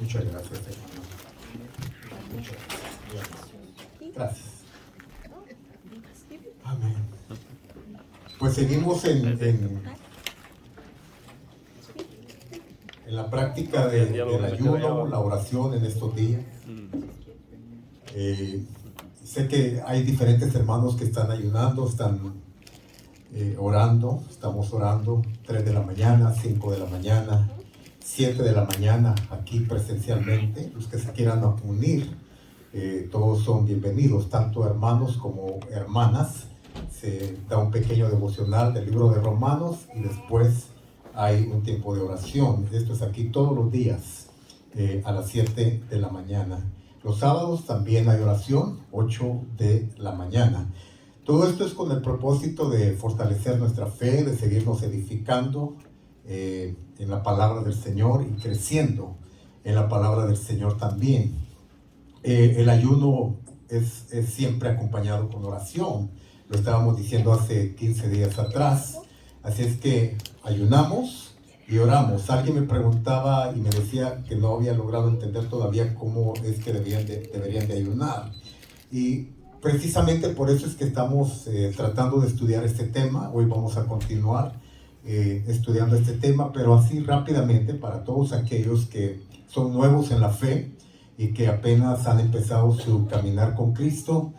Muchas gracias, hermano. Muchas gracias. Gracias. Amén. Pues seguimos en la práctica del ayuno, la oración en estos días. Sé que hay diferentes hermanos que están ayunando, están orando, estamos orando 3 de la mañana, 5 de la mañana, 7 de la mañana, aquí presencialmente. Los que se quieran unir, todos son bienvenidos, tanto hermanos como hermanas. Se da un pequeño devocional del libro de Romanos y después hay un tiempo de oración. Esto es aquí todos los días a las 7 de la mañana. Los sábados también hay oración, 8 de la mañana. Todo esto es con el propósito de fortalecer nuestra fe, de seguirnos edificando en la palabra del Señor y creciendo en la palabra del Señor también. El ayuno es siempre acompañado con oración. Lo estábamos diciendo hace 15 días atrás. Así es que ayunamos y oramos. Alguien me preguntaba y me decía que no había logrado entender todavía cómo es que deberían de ayunar. Y precisamente por eso es que estamos tratando de estudiar este tema. Hoy vamos a continuar estudiando este tema, pero así rápidamente para todos aquellos que son nuevos en la fe y que apenas han empezado su caminar con Cristo.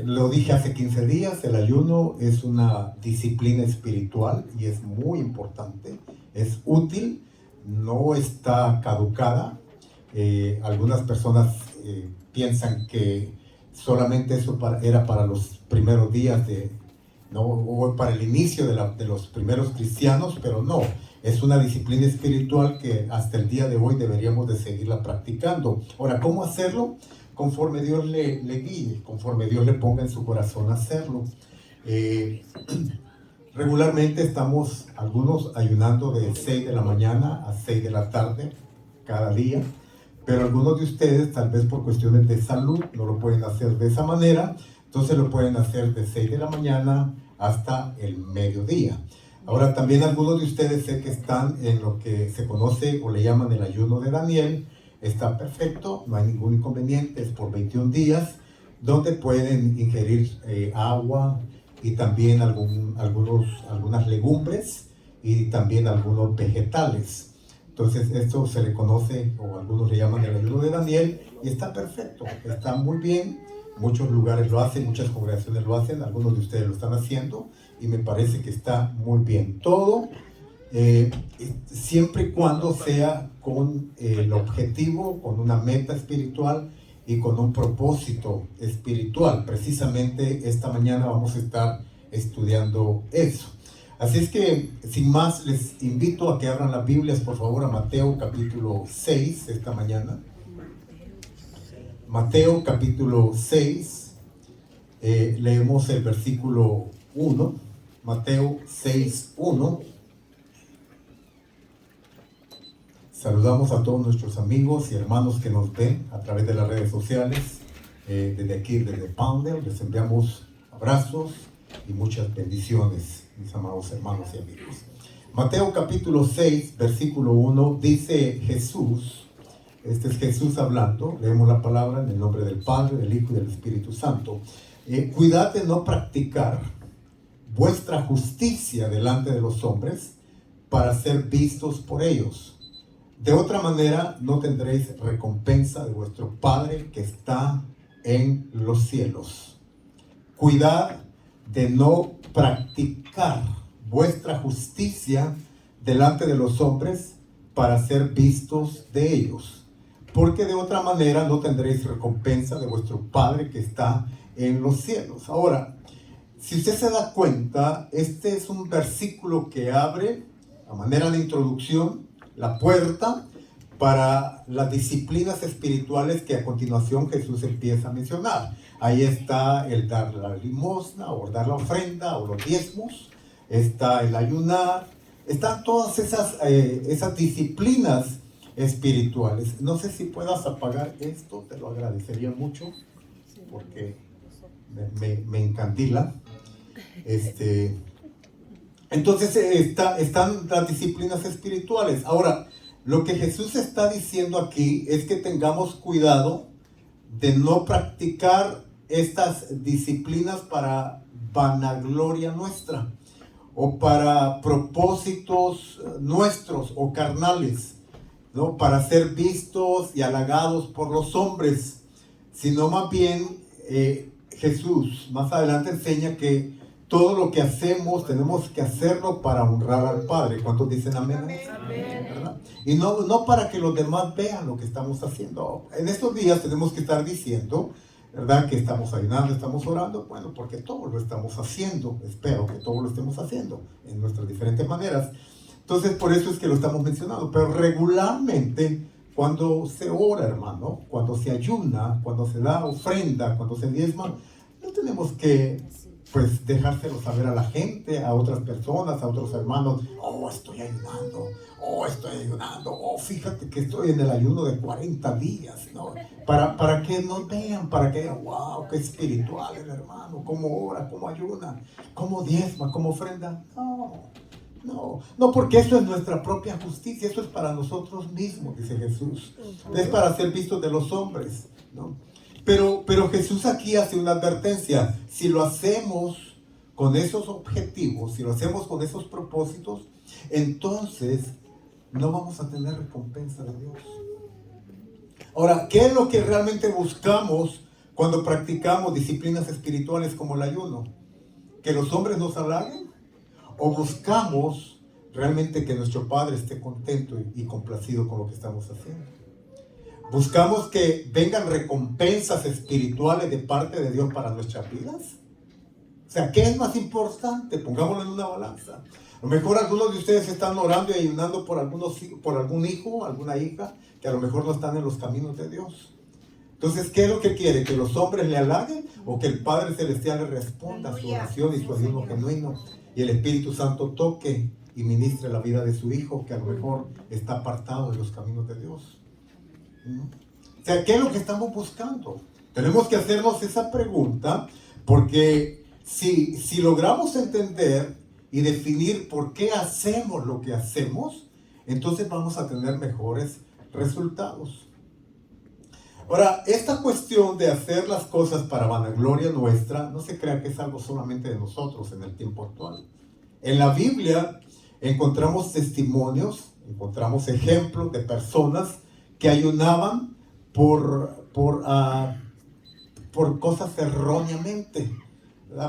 Lo dije hace 15 días, el ayuno es una disciplina espiritual y es muy importante, es útil, no está caducada. Algunas personas piensan que solamente eso era para los primeros días o para el inicio de los primeros cristianos, pero no, es una disciplina espiritual que hasta el día de hoy deberíamos de seguirla practicando. Ahora, ¿cómo hacerlo? Conforme Dios le guíe, conforme Dios le ponga en su corazón hacerlo. Regularmente estamos algunos ayunando de 6 de la mañana a 6 de la tarde cada día, pero algunos de ustedes tal vez por cuestiones de salud no lo pueden hacer de esa manera, entonces lo pueden hacer de 6 de la mañana hasta el mediodía. Ahora también algunos de ustedes sé que están en lo que se conoce o le llaman el ayuno de Daniel. Está perfecto, no hay ningún inconveniente, es por 21 días, donde pueden ingerir agua y también algunas legumbres y también algunos vegetales. Entonces esto se le conoce, o algunos le llaman el ayuno de Daniel, y está perfecto, está muy bien. Muchos lugares lo hacen, muchas congregaciones lo hacen, algunos de ustedes lo están haciendo, y me parece que está muy bien. Todo siempre y cuando sea con el objetivo, con una meta espiritual y con un propósito espiritual. Precisamente esta mañana vamos a estar estudiando eso. Así es que, sin más, les invito a que abran las Biblias, por favor, a Mateo capítulo 6 esta mañana. Mateo capítulo 6, leemos el versículo 1, Mateo 6, 1. Saludamos a todos nuestros amigos y hermanos que nos ven a través de las redes sociales. Desde aquí, desde Poundel, les enviamos abrazos y muchas bendiciones, mis amados hermanos y amigos. Mateo capítulo 6, versículo 1, dice Jesús, este es Jesús hablando, leemos la palabra en el nombre del Padre, del Hijo y del Espíritu Santo. Cuidad de no practicar vuestra justicia delante de los hombres para ser vistos por ellos. De otra manera no tendréis recompensa de vuestro Padre que está en los cielos. Cuidad de no practicar vuestra justicia delante de los hombres para ser vistos de ellos, porque de otra manera no tendréis recompensa de vuestro Padre que está en los cielos. Ahora, si usted se da cuenta, este es un versículo que abre, a manera de introducción, la puerta para las disciplinas espirituales que a continuación Jesús empieza a mencionar. Ahí está el dar la limosna, o dar la ofrenda, o los diezmos, está el ayunar, están todas esas disciplinas espirituales. No sé si puedas apagar esto, te lo agradecería mucho, porque me encandila. Entonces están las disciplinas espirituales. Ahora, Lo que Jesús está diciendo aquí es que tengamos cuidado de no practicar estas disciplinas para vanagloria nuestra o para propósitos nuestros o carnales, ¿no? Para ser vistos y halagados por los hombres, sino más bien Jesús más adelante enseña que todo lo que hacemos tenemos que hacerlo para honrar al Padre. ¿Cuántos dicen amén? Amén. ¿Verdad? Y no para que los demás vean lo que estamos haciendo. En estos días tenemos que estar diciendo, ¿verdad?, que estamos ayunando, estamos orando. Bueno, porque todo lo estamos haciendo. Espero que todo lo estemos haciendo en nuestras diferentes maneras. Entonces, por eso es que lo estamos mencionando. Pero regularmente, cuando se ora, hermano, cuando se ayuna, cuando se da ofrenda, cuando se diezma, no tenemos que, pues, dejárselo saber a la gente, a otras personas, a otros hermanos. Oh, estoy ayunando. Oh, fíjate que estoy en el ayuno de 40 días, ¿no? Para que nos vean, para que digan, wow, qué espiritual el hermano, cómo ora, cómo ayuna, cómo diezma, cómo ofrenda. No, porque eso es nuestra propia justicia, eso es para nosotros mismos, dice Jesús. Es para ser vistos de los hombres, ¿no? Pero Jesús aquí hace una advertencia. Si lo hacemos con esos objetivos, si lo hacemos con esos propósitos, entonces no vamos a tener recompensa de Dios. Ahora, ¿qué es lo que realmente buscamos cuando practicamos disciplinas espirituales como el ayuno? ¿Que los hombres nos halaguen? ¿O buscamos realmente que nuestro Padre esté contento y complacido con lo que estamos haciendo? ¿Buscamos que vengan recompensas espirituales de parte de Dios para nuestras vidas? O sea, ¿qué es más importante? Pongámoslo en una balanza. A lo mejor algunos de ustedes están orando y ayunando por algún hijo, alguna hija, que a lo mejor no están en los caminos de Dios. Entonces, ¿qué es lo que quiere? ¿Que los hombres le halaguen o que el Padre Celestial le responda a su oración y su ayuno genuino? Y el Espíritu Santo toque y ministre la vida de su hijo, que a lo mejor está apartado de los caminos de Dios. O sea, ¿qué es lo que estamos buscando? Tenemos que hacernos esa pregunta, porque si logramos entender y definir por qué hacemos lo que hacemos, entonces vamos a tener mejores resultados. Ahora, esta cuestión de hacer las cosas para vanagloria nuestra, no se crea que es algo solamente de nosotros en el tiempo actual. En la Biblia encontramos testimonios, encontramos ejemplos de personas que ayunaban por cosas erróneamente.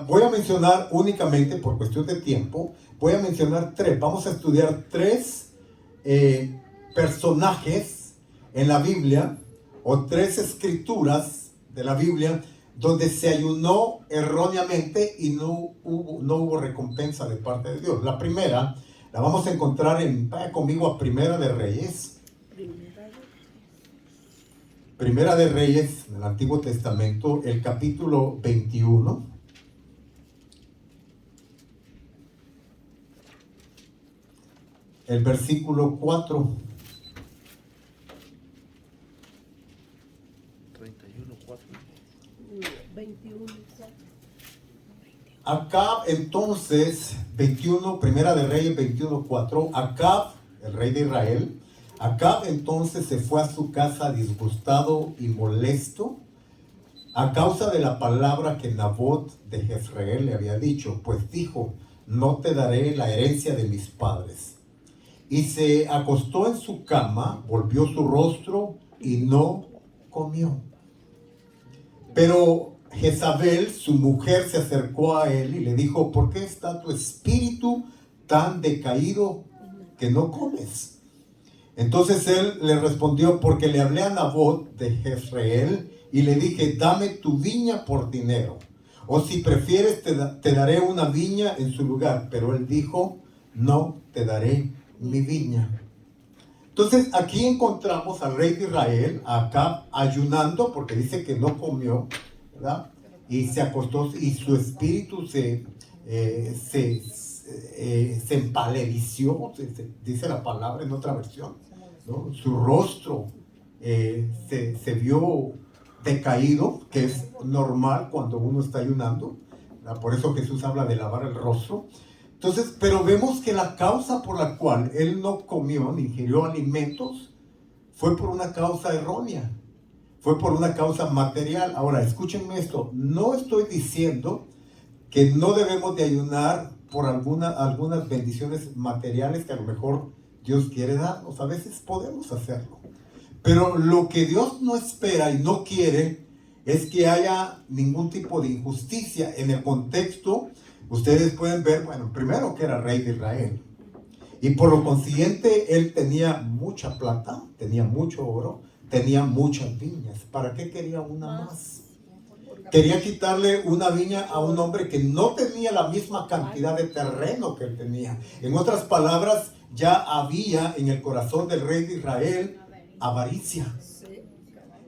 Voy a mencionar únicamente, por cuestión de tiempo, voy a mencionar tres. Vamos a estudiar tres personajes en la Biblia, o tres escrituras de la Biblia, donde se ayunó erróneamente y no hubo recompensa de parte de Dios. La primera la vamos a encontrar vaya conmigo a Primera de Reyes. Primera de Reyes, en el Antiguo Testamento, el capítulo 21. El versículo 4. 21. Acab entonces, 21, Primera de Reyes 21:4, Acab, el rey de Israel, Acab entonces se fue a su casa disgustado y molesto a causa de la palabra que Nabot de Jezreel le había dicho, pues dijo, no te daré la herencia de mis padres. Y se acostó en su cama, volvió su rostro y no comió. Pero Jezabel, su mujer, se acercó a él y le dijo, ¿por qué está tu espíritu tan decaído que no comes? Entonces él le respondió, porque le hablé a Nabot de Jezreel y le dije, dame tu viña por dinero, o si prefieres te daré una viña en su lugar. Pero él dijo, no te daré mi viña. Entonces aquí encontramos al rey de Israel, Acab, ayunando porque dice que no comió, ¿verdad? Y se acostó y su espíritu se empalerició, dice la palabra en otra versión, ¿no? Su rostro se vio decaído, que es normal cuando uno está ayunando, ¿verdad? Por eso Jesús habla de lavar el rostro. Entonces, pero vemos que la causa por la cual él no comió ni ingirió alimentos fue por una causa errónea, fue por una causa material. Ahora, escúchenme esto, no estoy diciendo que no debemos de ayunar por algunas bendiciones materiales que a lo mejor Dios quiere darnos. A veces podemos hacerlo. Pero lo que Dios no espera y no quiere es que haya ningún tipo de injusticia. En el contexto, ustedes pueden ver, bueno, primero que era rey de Israel. Y por lo consiguiente, él tenía mucha plata, tenía mucho oro, tenía muchas viñas. ¿Para qué quería una más? Quería quitarle una viña a un hombre que no tenía la misma cantidad de terreno que él tenía. En otras palabras, ya había en el corazón del rey de Israel avaricia.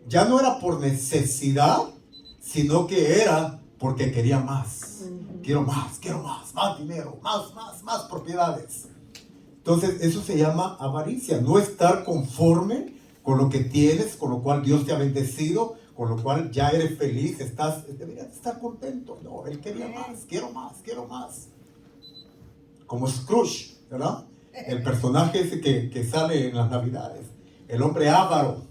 Ya no era por necesidad, sino que era porque quería más. Quiero más dinero, más propiedades. Entonces, eso se llama avaricia. No estar conforme con lo que tienes, con lo cual Dios te ha bendecido, con lo cual ya eres feliz, deberías estar contento. No, él quería más, quiero más. Como Scrooge, ¿verdad? El personaje ese que sale en las Navidades. El hombre avaro,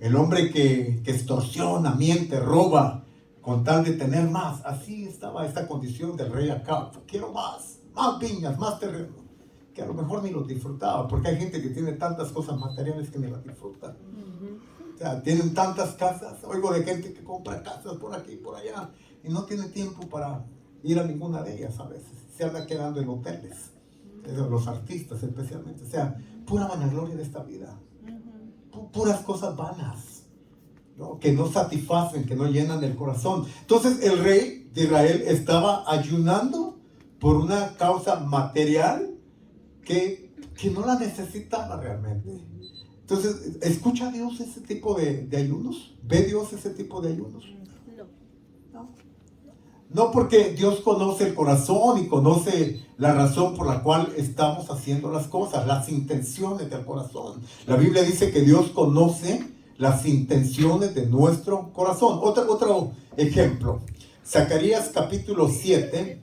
el hombre que extorsiona, miente, roba, con tal de tener más. Así estaba esta condición del rey Acab. Quiero más viñas, más terreno. Que a lo mejor ni los disfrutaba, porque hay gente que tiene tantas cosas materiales que ni las disfrutan. O sea, tienen tantas casas. Oigo de gente que compra casas por aquí y por allá y no tiene tiempo para ir a ninguna de ellas a veces. Se anda quedando en hoteles, los artistas especialmente. O sea, pura vanagloria de esta vida. Puras cosas vanas, ¿no? Que no satisfacen, que no llenan el corazón. Entonces el rey de Israel estaba ayunando por una causa material que no la necesitaba realmente. Entonces, ¿escucha Dios ese tipo de ayunos? ¿Ve Dios ese tipo de ayunos? No, porque Dios conoce el corazón y conoce la razón por la cual estamos haciendo las cosas, las intenciones del corazón. La Biblia dice que Dios conoce las intenciones de nuestro corazón. Otro ejemplo, Zacarías capítulo 7,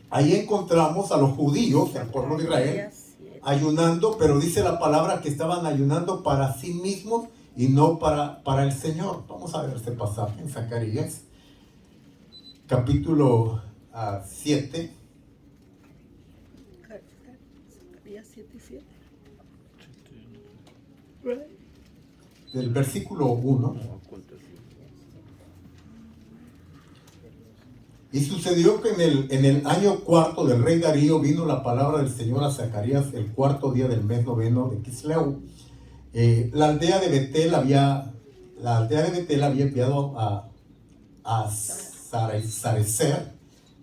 ahí encontramos a los judíos, el pueblo de Israel, ayunando, pero dice la palabra que estaban ayunando para sí mismos y no para el Señor. Vamos a ver este pasaje en Zacarías, capítulo 7. Zacarías 7:7. Del versículo 1. Y sucedió que en el año cuarto del rey Darío vino la palabra del Señor a Zacarías el cuarto día del mes noveno de Quisleu. La aldea de Betel había enviado a Sarecer,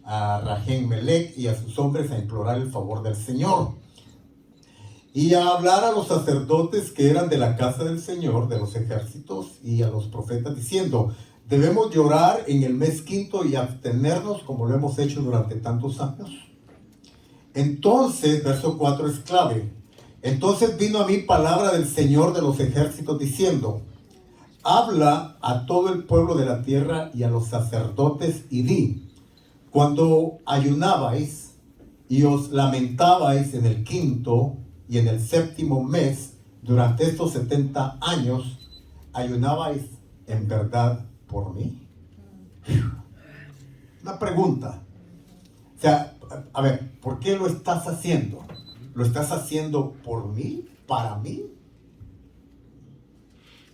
a Rajén Melech y a sus hombres a implorar el favor del Señor y a hablar a los sacerdotes que eran de la casa del Señor, de los ejércitos, y a los profetas diciendo: debemos llorar en el mes quinto y abstenernos como lo hemos hecho durante tantos años. Entonces, verso 4 es clave. Entonces vino a mí palabra del Señor de los ejércitos diciendo: habla a todo el pueblo de la tierra y a los sacerdotes y di: cuando ayunabais y os lamentabais en el quinto y en el séptimo mes, durante estos 70 años, ayunabais en verdad por mí. Una pregunta. O sea, a ver, ¿por qué lo estás haciendo? ¿Lo estás haciendo por mí? ¿Para mí?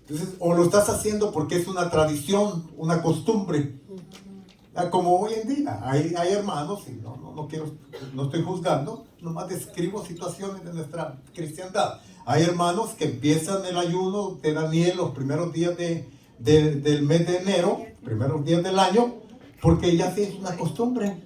Entonces, o lo estás haciendo porque es una tradición, una costumbre. Como hoy en día, hay hermanos, y no estoy juzgando, nomás describo situaciones de nuestra cristiandad. Hay hermanos que empiezan el ayuno de Daniel los primeros días del mes de enero, primeros días del año, porque ya es una costumbre.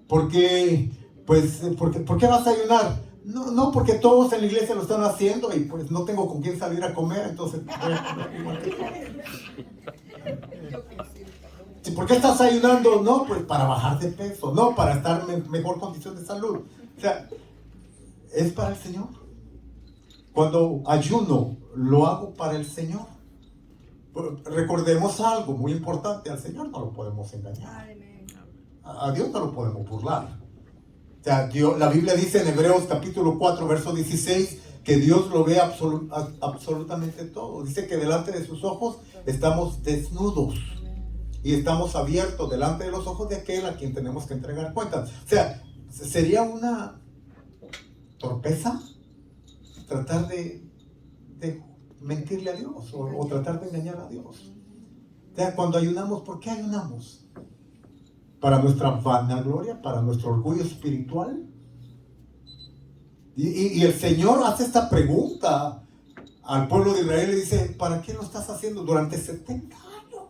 ¿Por qué vas a ayunar? No, porque todos en la iglesia lo están haciendo y pues no tengo con quién salir a comer, entonces voy a comer igual que ¿Y por qué estás ayunando? No, pues para bajar de peso, no, para estar en mejor condición de salud. O sea, es para el Señor. Cuando ayuno, lo hago para el Señor. Recordemos algo muy importante, al Señor no lo podemos engañar. A Dios no lo podemos burlar. O sea, la Biblia dice en Hebreos capítulo 4, verso 16, que Dios lo ve absolutamente todo. Dice que delante de sus ojos estamos desnudos y estamos abiertos delante de los ojos de aquel a quien tenemos que entregar cuentas. O sea, sería una torpeza tratar de mentirle a Dios o tratar de engañar a Dios. O sea, cuando ayunamos, ¿por qué ayunamos? ¿Para nuestra vanagloria? ¿Para nuestro orgullo espiritual? Y el Señor hace esta pregunta al pueblo de Israel y dice, ¿para qué lo estás haciendo durante 70 años?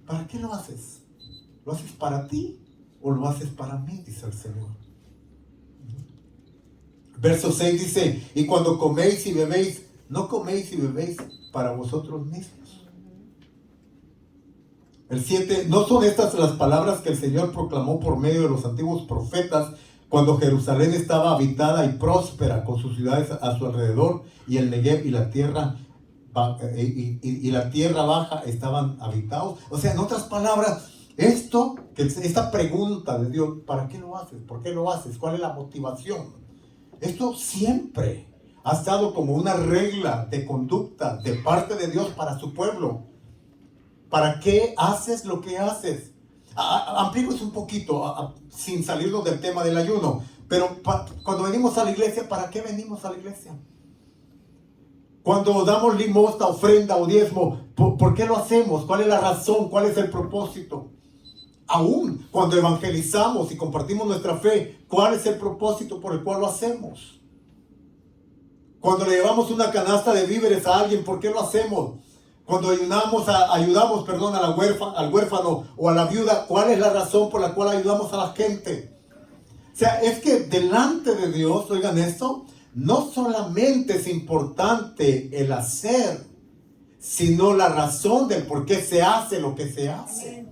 ¿Para qué lo haces? ¿Lo haces para ti o lo haces para mí? Dice el Señor. Verso 6 dice, y cuando coméis y bebéis, no coméis y bebéis para vosotros mismos. El 7, ¿no son estas las palabras que el Señor proclamó por medio de los antiguos profetas cuando Jerusalén estaba habitada y próspera con sus ciudades a su alrededor y el Negev y la tierra baja estaban habitados? O sea, en otras palabras, esta pregunta de Dios, ¿para qué lo haces? ¿Por qué lo haces? ¿Cuál es la motivación? Esto siempre ha estado como una regla de conducta de parte de Dios para su pueblo. ¿Para qué haces lo que haces? Ampliemos un poquito, sin salirnos del tema del ayuno. Pero cuando venimos a la iglesia, ¿para qué venimos a la iglesia? Cuando damos limosna, ofrenda o diezmo, ¿por qué lo hacemos? ¿Cuál es la razón? ¿Cuál es el propósito? Aún cuando evangelizamos y compartimos nuestra fe, ¿cuál es el propósito por el cual lo hacemos? Cuando le llevamos una canasta de víveres a alguien, ¿por qué lo hacemos? Cuando ayudamos al huérfano o a la viuda, ¿cuál es la razón por la cual ayudamos a la gente? O sea, es que delante de Dios, oigan esto, no solamente es importante el hacer, sino la razón del por qué se hace lo que se hace.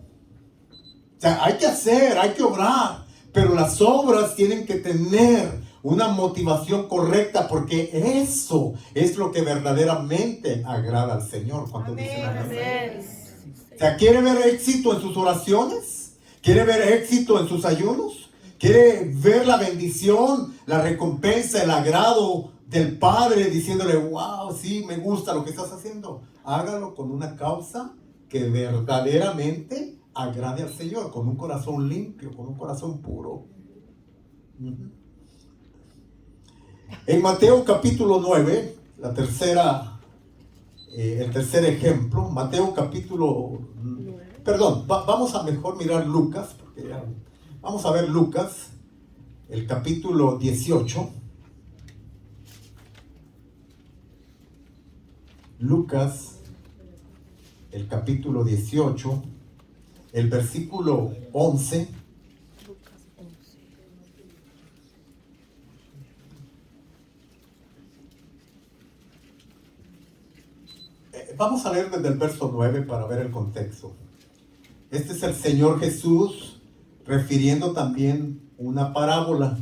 O sea, hay que hacer, hay que obrar, pero las obras tienen que tener una motivación correcta, porque eso es lo que verdaderamente agrada al Señor. ¿Cuántos dicen amén? O sea, ¿quiere ver éxito en sus oraciones? ¿Quiere ver éxito en sus ayunos? ¿Quiere ver la bendición, la recompensa, el agrado del Padre diciéndole, wow, sí, me gusta lo que estás haciendo? Hágalo con una causa que verdaderamente agrade al Señor, con un corazón limpio, con un corazón puro. En Mateo capítulo 9, el tercer ejemplo, Mateo capítulo, vamos a mejor mirar Lucas, vamos a ver Lucas, el capítulo 18. Lucas, el capítulo 18, el versículo 11. Vamos a leer desde el verso 9 para ver el contexto. Este es el Señor Jesús refiriendo también una parábola.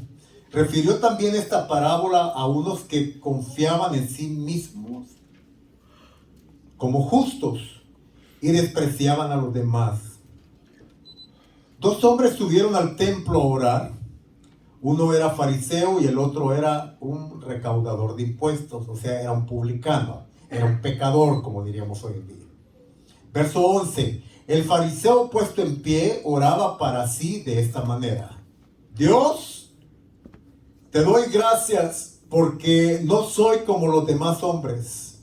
Refirió también esta parábola a unos que confiaban en sí mismos como justos y despreciaban a los demás. 2 hombres subieron al templo a orar. Uno era fariseo y el otro era un recaudador de impuestos, o sea, era un publicano, era un pecador, como diríamos hoy en día. Verso 11. El fariseo, puesto en pie, oraba para sí de esta manera: Dios, te doy gracias porque no soy como los demás hombres,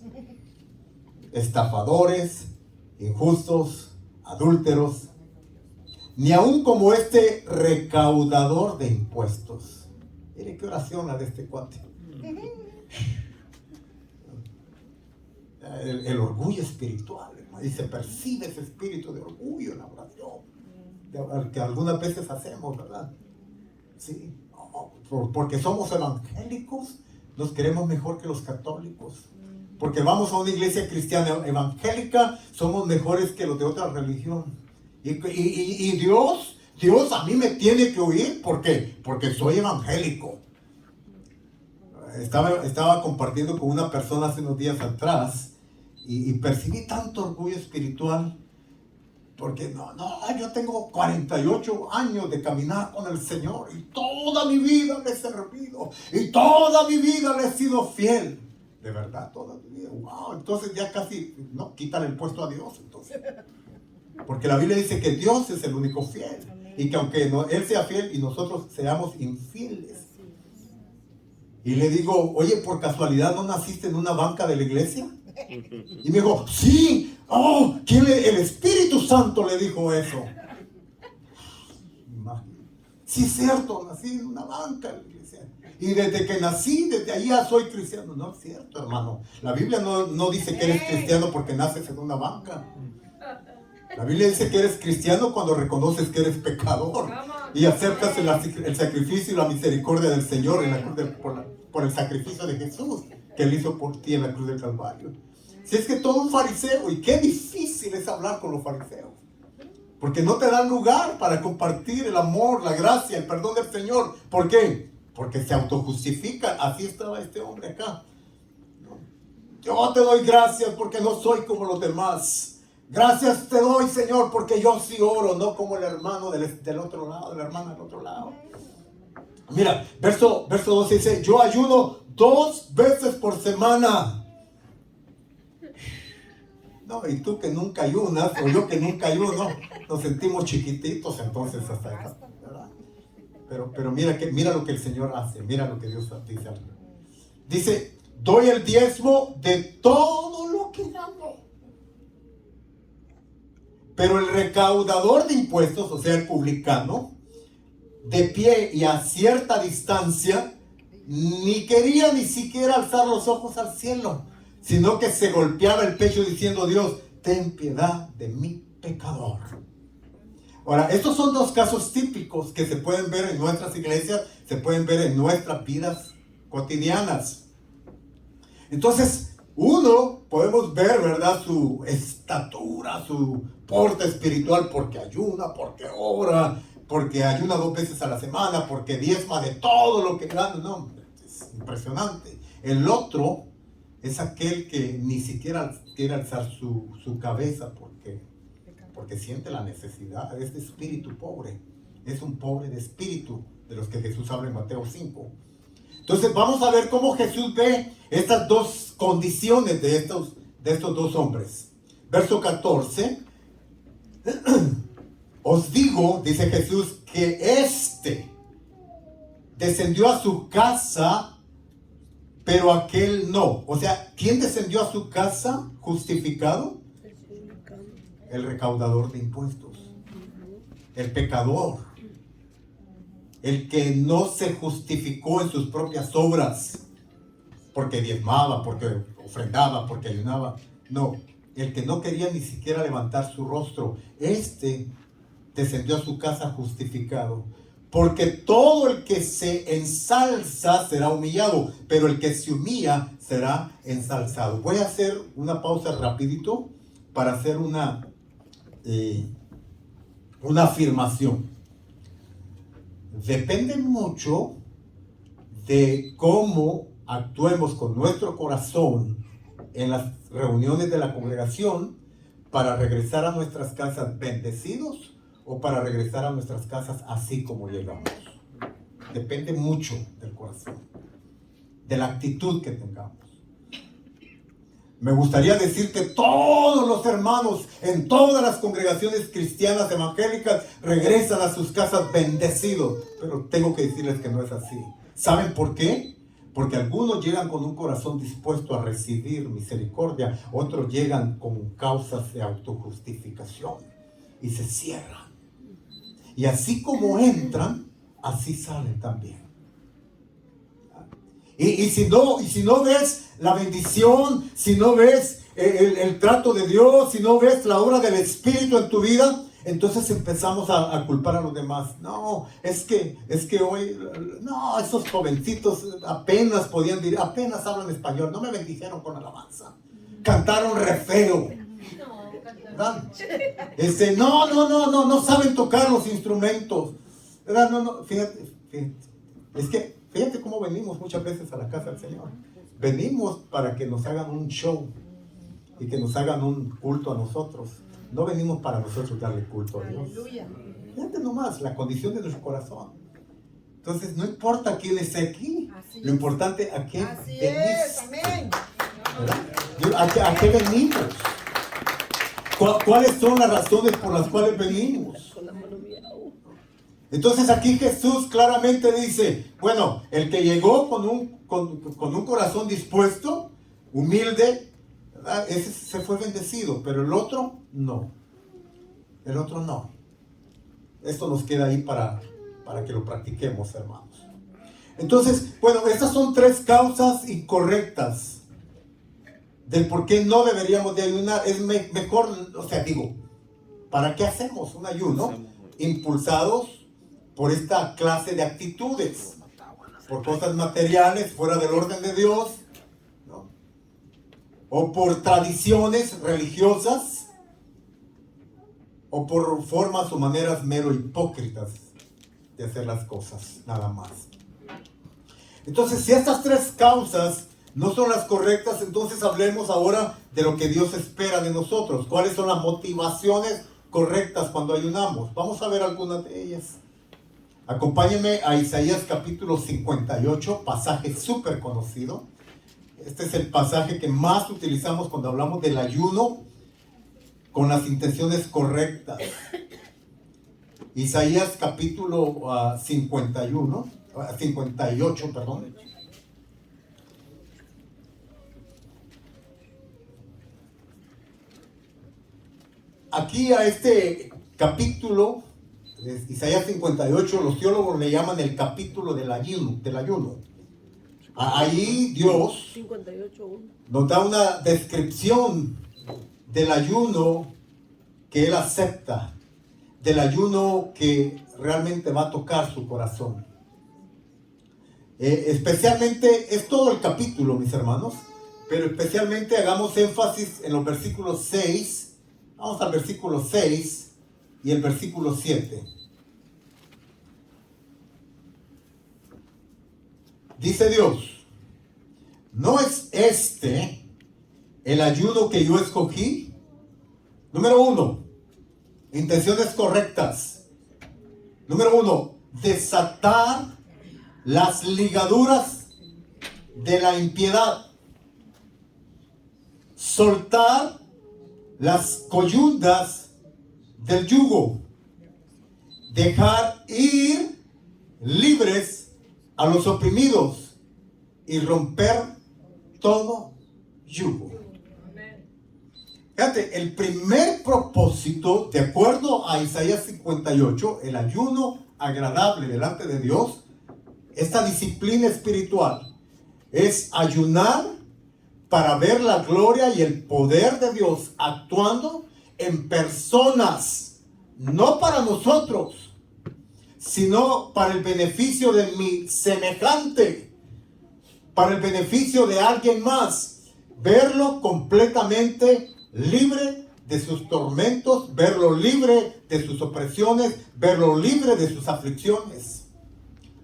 estafadores, injustos, adúlteros, ni aún como este recaudador de impuestos. Mire qué oración la de este cuate. El orgullo espiritual, y se percibe ese espíritu de orgullo en la oración, que algunas veces hacemos, ¿verdad? Sí, porque somos evangélicos, nos creemos mejor que los católicos. Porque vamos a una iglesia cristiana evangélica, somos mejores que los de otra religión. Y Dios a mí me tiene que oír, ¿por qué? Porque soy evangélico. Estaba compartiendo con una persona hace unos días atrás, y percibí tanto orgullo espiritual, porque yo tengo 48 años de caminar con el Señor y toda mi vida le he servido y toda mi vida le he sido fiel. De verdad, toda mi vida. Wow, entonces ya casi, no, quítale el puesto a Dios entonces. Porque la Biblia dice que Dios es el único fiel y que aunque Él sea fiel y nosotros seamos infieles. Y le digo, oye, ¿por casualidad no naciste en una banca de la iglesia? Y me dijo, sí, el Espíritu Santo le dijo eso. Sí, es cierto, nací en una banca de la iglesia. Y desde que nací, desde ahí ya soy cristiano. No es cierto, hermano. La Biblia no dice que eres cristiano porque naces en una banca. La Biblia dice que eres cristiano cuando reconoces que eres pecador y aceptas el sacrificio y la misericordia del Señor en la cruz por el sacrificio de Jesús que Él hizo por ti en la cruz del Calvario. Si es que todo un fariseo, y qué difícil es hablar con los fariseos, porque no te dan lugar para compartir el amor, la gracia, el perdón del Señor. ¿Por qué? Porque se autojustifican. Así estaba este hombre acá. Yo te doy gracias porque no soy como los demás. Gracias te doy, Señor, porque yo sí oro, no como el hermano del otro lado, la hermana del otro lado. Mira, verso 12 dice, yo ayuno 2 veces por semana. No, y tú que nunca ayunas, o yo que nunca ayuno, nos sentimos chiquititos entonces hasta acá, ¿verdad? Pero mira lo que el Señor hace, mira lo que Dios dice. Dice, doy el diezmo de todo lo que gano. Pero el recaudador de impuestos, o sea, el publicano, de pie y a cierta distancia, ni quería ni siquiera alzar los ojos al cielo, sino que se golpeaba el pecho diciendo, Dios, ten piedad de mi pecador. Ahora, estos son 2 casos típicos que se pueden ver en nuestras iglesias, se pueden ver en nuestras vidas cotidianas. Entonces, uno, podemos ver, ¿verdad?, su estatura, su porte espiritual, porque ayuna, porque ora, porque ayuna 2 veces a la semana, porque diezma de todo lo que gana. No, es impresionante. El otro es aquel que ni siquiera quiere alzar su cabeza porque siente la necesidad. Es de espíritu pobre. Es un pobre de espíritu, de los que Jesús habla en Mateo 5. Entonces vamos a ver cómo Jesús ve estas 2 condiciones de estos 2 hombres. Verso 14. Os digo, dice Jesús, que descendió a su casa, pero aquel no. O sea, ¿quién descendió a su casa justificado? El recaudador de impuestos. El pecador. El que no se justificó en sus propias obras. Porque diezmaba, porque ofrendaba, porque ayunaba. No, el que no quería ni siquiera levantar su rostro. Descendió a su casa justificado. Porque todo el que se ensalza será humillado, pero el que se humilla será ensalzado. Voy a hacer una pausa rapidito para hacer una afirmación. Depende mucho de cómo actuemos con nuestro corazón en las reuniones de la congregación para regresar a nuestras casas bendecidos o para regresar a nuestras casas así como llegamos. Depende mucho del corazón, de la actitud que tengamos. Me gustaría decir que todos los hermanos en todas las congregaciones cristianas evangélicas regresan a sus casas bendecidos, pero tengo que decirles que no es así. ¿Saben por qué? Porque algunos llegan con un corazón dispuesto a recibir misericordia, otros llegan con causas de autojustificación y se cierran. Y así como entran, así salen también. Y si no ves la bendición, si no ves el trato de Dios, si no ves la obra del Espíritu en tu vida, entonces empezamos a culpar a los demás. No, es que hoy, no, esos jovencitos apenas hablan español, no me bendijeron con alabanza. Cantaron re feo. ¿Verdad? No saben tocar los instrumentos. ¿Verdad? No, fíjate. Es que fíjate cómo venimos muchas veces a la casa del Señor. Venimos para que nos hagan un show. y que nos hagan un culto a nosotros. No venimos para nosotros darle culto a Dios. Aleluya. Fíjate nomás la condición de nuestro corazón. Entonces no importa quién esté aquí, Así lo es. importante a qué Así venís. es, amén. ¿A qué venimos? ¿Cuáles son las razones por las cuales venimos? Con la mano mía. Entonces aquí Jesús claramente dice, bueno, el que llegó con un corazón dispuesto, humilde, ¿verdad? Ese se fue bendecido, pero el otro no. El otro no. Esto nos queda ahí para que lo practiquemos, hermanos. Entonces, bueno, estas son 3 causas incorrectas del por qué no deberíamos de ayunar. Es mejor, o sea, digo, ¿para qué hacemos un ayuno? Impulsados por esta clase de actitudes, por cosas materiales fuera del orden de Dios, ¿no? O por tradiciones religiosas, o por formas o maneras mero hipócritas de hacer las cosas, nada más. Entonces, si estas 3 causas no son las correctas, entonces hablemos ahora de lo que Dios espera de nosotros. ¿Cuáles son las motivaciones correctas cuando ayunamos? Vamos a ver algunas de ellas. Acompáñenme a Isaías capítulo 58, pasaje súper conocido. Este es el pasaje que más utilizamos cuando hablamos del ayuno con las intenciones correctas. Isaías capítulo 58, perdón. Aquí a este capítulo, Isaías 58, los teólogos le llaman el capítulo del ayuno. Ahí Dios 58:1. nos da una descripción del ayuno que Él acepta, del ayuno que realmente va a tocar su corazón. Especialmente, es todo el capítulo, mis hermanos, pero especialmente hagamos énfasis en los versículos 6. Vamos al versículo 6 y el versículo 7. Dice Dios, ¿no es este el ayuno que yo escogí? Número 1, intenciones correctas. Número 1, desatar las ligaduras de la impiedad. Soltar las coyundas del yugo. Dejar ir libres a los oprimidos y romper todo yugo. Fíjate, el primer propósito, de acuerdo a Isaías 58, el ayuno agradable delante de Dios, esta disciplina espiritual, es ayunar para ver la gloria y el poder de Dios actuando en personas, no para nosotros, sino para el beneficio de mi semejante, para el beneficio de alguien más. Verlo completamente libre de sus tormentos, verlo libre de sus opresiones, verlo libre de sus aflicciones.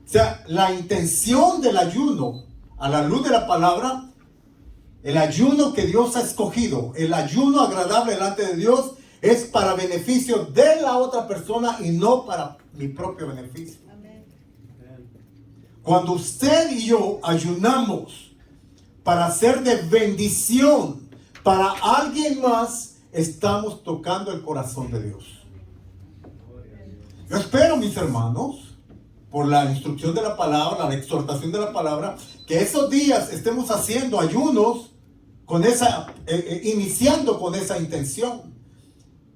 O sea, la intención del ayuno, a la luz de la palabra, el ayuno que Dios ha escogido, el ayuno agradable delante de Dios, es para beneficio de la otra persona y no para mi propio beneficio. Amén. Cuando usted y yo ayunamos para ser de bendición para alguien más, estamos tocando el corazón de Dios. Yo espero, mis hermanos, por la instrucción de la palabra, la exhortación de la palabra, que esos días estemos haciendo ayunos con iniciando con esa intención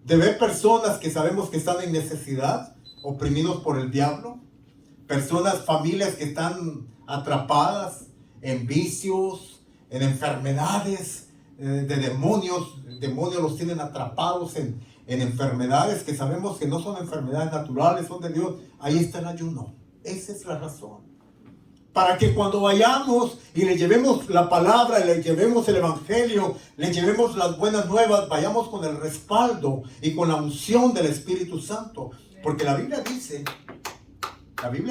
de ver personas que sabemos que están en necesidad, oprimidos por el diablo, personas, familias que están atrapadas en vicios, en enfermedades de demonios. Demonios los tienen atrapados en enfermedades que sabemos que no son enfermedades naturales, son de Dios. Ahí está el ayuno. Esa es la razón. Para que cuando vayamos y le llevemos la palabra, le llevemos el evangelio, le llevemos las buenas nuevas, vayamos con el respaldo y con la unción del Espíritu Santo. Porque la Biblia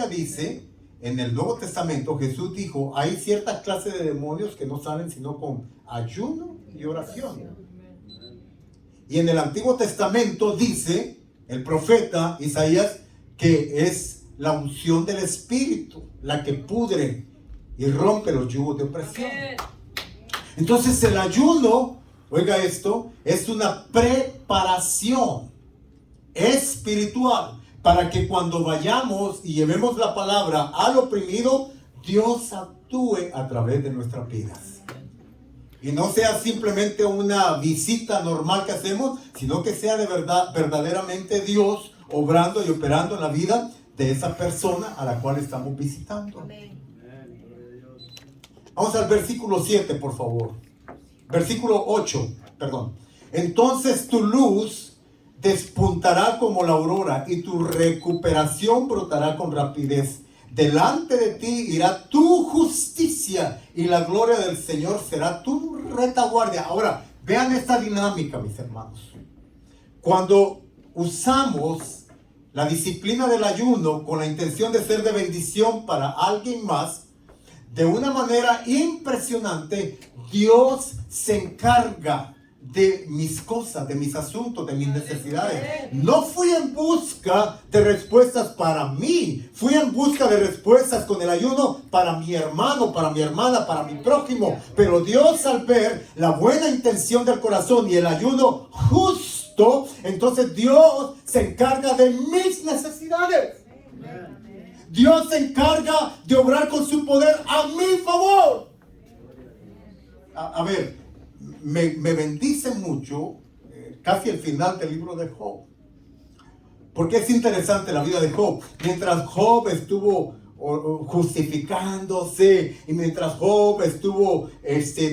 dice, en el Nuevo Testamento, Jesús dijo, hay cierta clase de demonios que no salen sino con ayuno y oración. Y en el Antiguo Testamento dice el profeta Isaías que es la unción del Espíritu la que pudre y rompe los yugos de opresión. Entonces el ayuno, oiga esto, es una preparación espiritual para que cuando vayamos y llevemos la palabra al oprimido, Dios actúe a través de nuestras vidas. Y no sea simplemente una visita normal que hacemos, sino que sea de verdad, verdaderamente Dios obrando y operando en la vida de esa persona a la cual estamos visitando. Amén. Vamos al versículo 7, por favor. Versículo 8, perdón. Entonces tu luz despuntará como la aurora y tu recuperación brotará con rapidez. Delante de ti irá tu justicia y la gloria del Señor será tu retaguardia. Ahora, vean esta dinámica, mis hermanos. Cuando usamos la disciplina del ayuno con la intención de ser de bendición para alguien más, de una manera impresionante, Dios se encarga de mis cosas, de mis asuntos, de mis necesidades. No fui en busca de respuestas para mí, fui en busca de respuestas con el ayuno para mi hermano, para mi hermana, para mi prójimo. Pero Dios, al ver la buena intención del corazón y el ayuno justo, entonces Dios se encarga de mis necesidades. Dios se encarga de obrar con su poder a mi favor. A ver, me bendice mucho casi el final del libro de Job. Porque es interesante la vida de Job. Mientras Job estuvo justificándose y mientras Job estuvo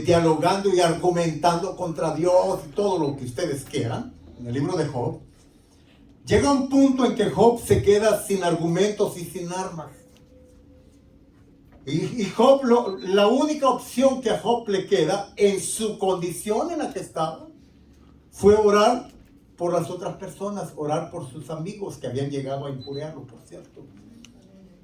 dialogando y argumentando contra Dios y todo lo que ustedes quieran, en el libro de Job, llega un punto en que Job se queda sin argumentos y sin armas. Y Job, la única opción que a Job le queda en su condición en la que estaba fue orar por las otras personas, orar por sus amigos que habían llegado a injuriarlo, por cierto.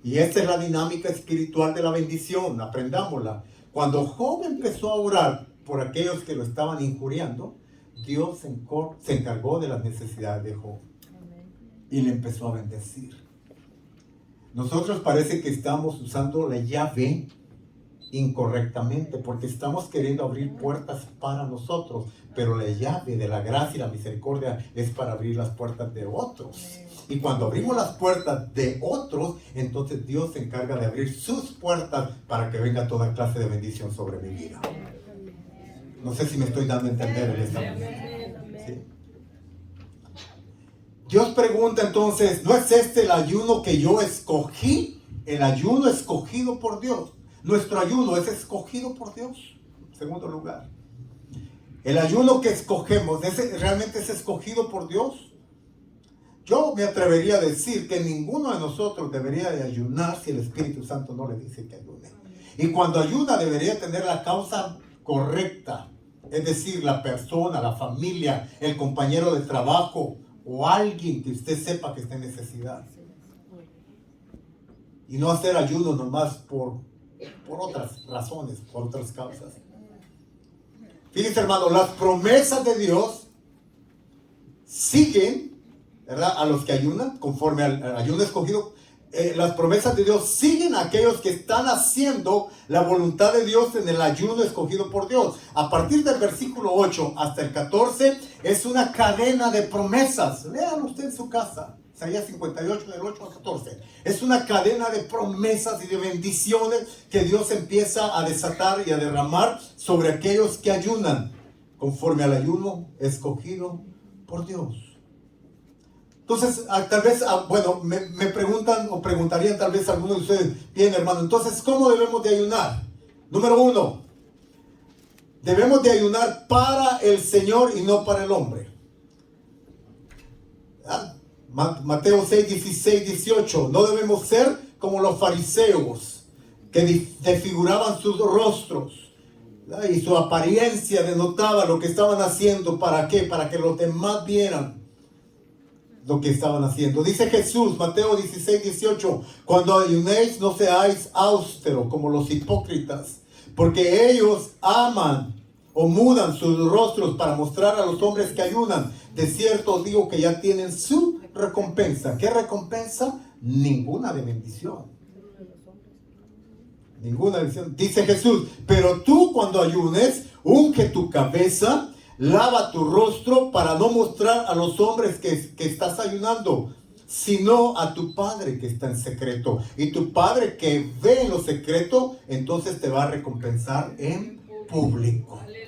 Y esta es la dinámica espiritual de la bendición, aprendámosla. Cuando Job empezó a orar por aquellos que lo estaban injuriando, Dios se encargó de las necesidades de Job y le empezó a bendecir. Nosotros parece que estamos usando la llave incorrectamente porque estamos queriendo abrir puertas para nosotros, pero la llave de la gracia y la misericordia es para abrir las puertas de otros. Y cuando abrimos las puertas de otros, entonces Dios se encarga de abrir sus puertas para que venga toda clase de bendición sobre mi vida. No sé si me estoy dando a entender en esta mañana. ¿Sí? Dios pregunta entonces, ¿no es este el ayuno que yo escogí? El ayuno escogido por Dios. Nuestro ayuno es escogido por Dios. En segundo lugar, el ayuno que escogemos, ¿realmente es escogido por Dios? Yo me atrevería a decir que ninguno de nosotros debería de ayunar si el Espíritu Santo no le dice que ayune. Y cuando ayuna debería tener la causa correcta. Es decir, la persona, la familia, el compañero de trabajo, o alguien que usted sepa que está en necesidad. Y no hacer ayuno nomás por otras razones, por otras causas. Fíjense, hermano, las promesas de Dios siguen, ¿verdad?, a los que ayunan, conforme al ayuno escogido. Las promesas de Dios siguen a aquellos que están haciendo la voluntad de Dios en el ayuno escogido por Dios. A partir del versículo 8 hasta el 14 es una cadena de promesas. Léalo usted en su casa. Isaías 58 del 8 al 14. Es una cadena de promesas y de bendiciones que Dios empieza a desatar y a derramar sobre aquellos que ayunan conforme al ayuno escogido por Dios. Entonces, tal vez, me preguntan o preguntarían tal vez algunos de ustedes, bien, hermano, entonces, ¿cómo debemos de ayunar? Número 1, debemos de ayunar para el Señor y no para el hombre. Mateo 6, 16, 18, no debemos ser como los fariseos que desfiguraban sus rostros y su apariencia denotaba lo que estaban haciendo. ¿Para qué? Para que los demás vieran lo que estaban haciendo. Dice Jesús, Mateo 16, 18, cuando ayunéis no seáis austeros como los hipócritas, porque ellos o mudan sus rostros para mostrar a los hombres que ayunan. De cierto os digo que ya tienen su recompensa. ¿Qué recompensa? Ninguna de bendición. Ninguna bendición. Dice Jesús, pero tú cuando ayunes, unge tu cabeza, lava tu rostro para no mostrar a los hombres que estás ayunando, sino a tu Padre que está en secreto. Y tu Padre que ve en lo secreto, entonces te va a recompensar en público. Aleluya.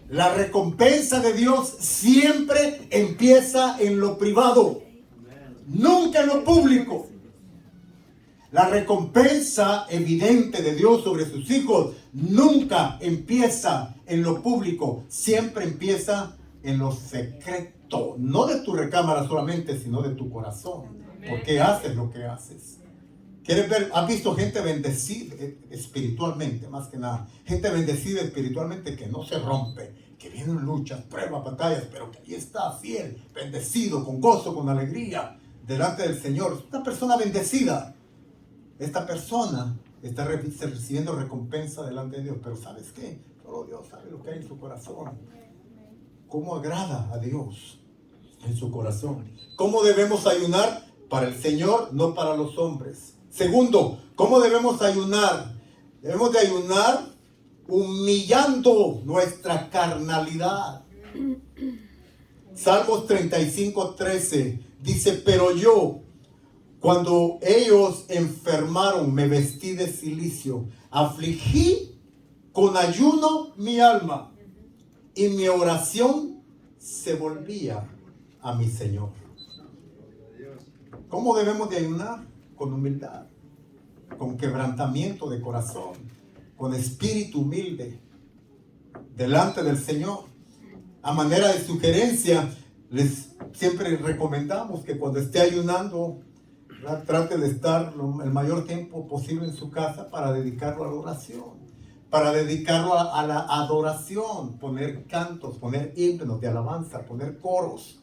La recompensa de Dios siempre empieza en lo privado, nunca en lo público. La recompensa evidente de Dios sobre sus hijos nunca empieza en lo público, siempre empieza en lo secreto. No de tu recámara solamente, sino de tu corazón. Porque haces lo que haces. ¿Quieres ver? ¿Has visto gente bendecida espiritualmente, más que nada? Gente bendecida espiritualmente que no se rompe, que vienen luchas, pruebas, batallas, pero que ahí está fiel, bendecido, con gozo, con alegría, delante del Señor. Una persona bendecida. Esta persona está recibiendo recompensa delante de Dios. Pero ¿sabes qué? Solo Dios sabe lo que hay en su corazón. ¿Cómo agrada a Dios en su corazón? ¿Cómo debemos ayunar? Para el Señor, no para los hombres. Segundo, ¿cómo debemos ayunar? Debemos de ayunar humillando nuestra carnalidad. Salmos 35:13 dice, pero yo, cuando ellos enfermaron, me vestí de cilicio, afligí con ayuno mi alma, y mi oración se volvía a mi Señor. ¿Cómo debemos de ayunar? Con humildad, con quebrantamiento de corazón, con espíritu humilde, delante del Señor. A manera de sugerencia, les siempre recomendamos que cuando esté ayunando, trate de estar el mayor tiempo posible en su casa para dedicarlo a la oración, para dedicarlo a la adoración, poner cantos, poner himnos de alabanza, poner coros.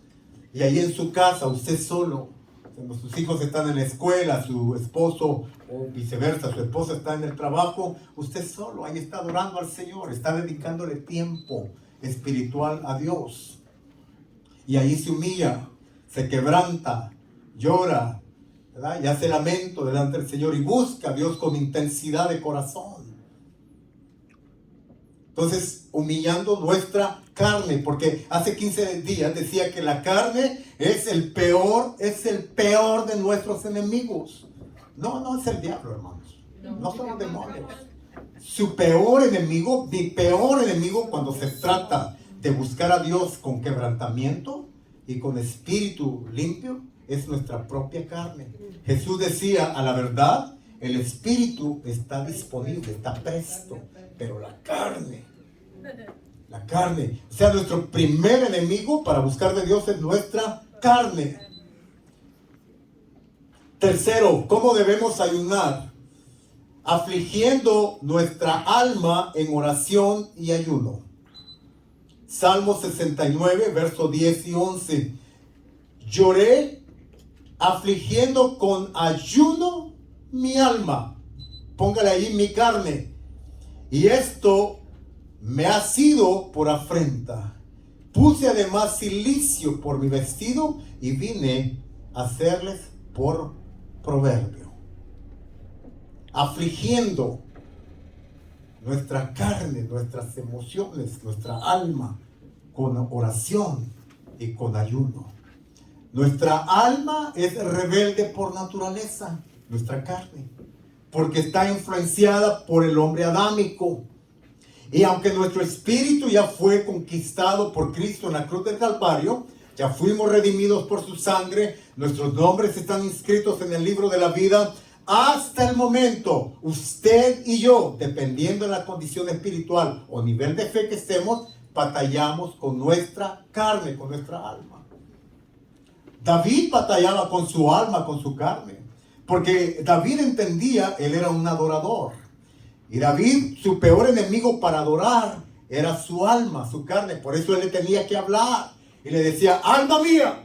Y ahí en su casa, usted solo, cuando sus hijos están en la escuela, su esposo o viceversa, su esposa está en el trabajo, usted solo ahí está adorando al Señor, está dedicándole tiempo espiritual a Dios. Y ahí se humilla, se quebranta, llora, ¿verdad? Y hace lamento delante del Señor y busca a Dios con intensidad de corazón. Entonces, humillando nuestra carne, porque hace 15 días decía que la carne es el peor de nuestros enemigos. No es el diablo, hermanos. No son los demonios. Su peor enemigo, mi peor enemigo cuando se trata de buscar a Dios con quebrantamiento y con espíritu limpio, es nuestra propia carne. Jesús decía, a la verdad, el espíritu está disponible, está presto, pero la carne, o sea, nuestro primer enemigo para buscar de Dios es nuestra carne. Tercero, ¿cómo debemos ayunar? Afligiendo nuestra alma en oración y ayuno. Salmo 69, versos 10 y 11. Lloré afligiendo con ayuno mi alma. Póngale ahí mi carne. Y esto me ha sido por afrenta. Puse además cilicio por mi vestido y vine a hacerles por proverbio. Afligiendo nuestra carne, nuestras emociones, nuestra alma, con oración y con ayuno. Nuestra alma es rebelde por naturaleza, nuestra carne, porque está influenciada por el hombre adámico. Y aunque nuestro espíritu ya fue conquistado por Cristo en la cruz del Calvario, ya fuimos redimidos por su sangre, nuestros nombres están inscritos en el libro de la vida, hasta el momento, usted y yo, dependiendo de la condición espiritual o nivel de fe que estemos, batallamos con nuestra carne, con nuestra alma. David batallaba con su alma, con su carne, porque David entendía, él era un adorador. Y David, su peor enemigo para adorar era su alma, su carne. Por eso él le tenía que hablar. Y le decía, alma mía,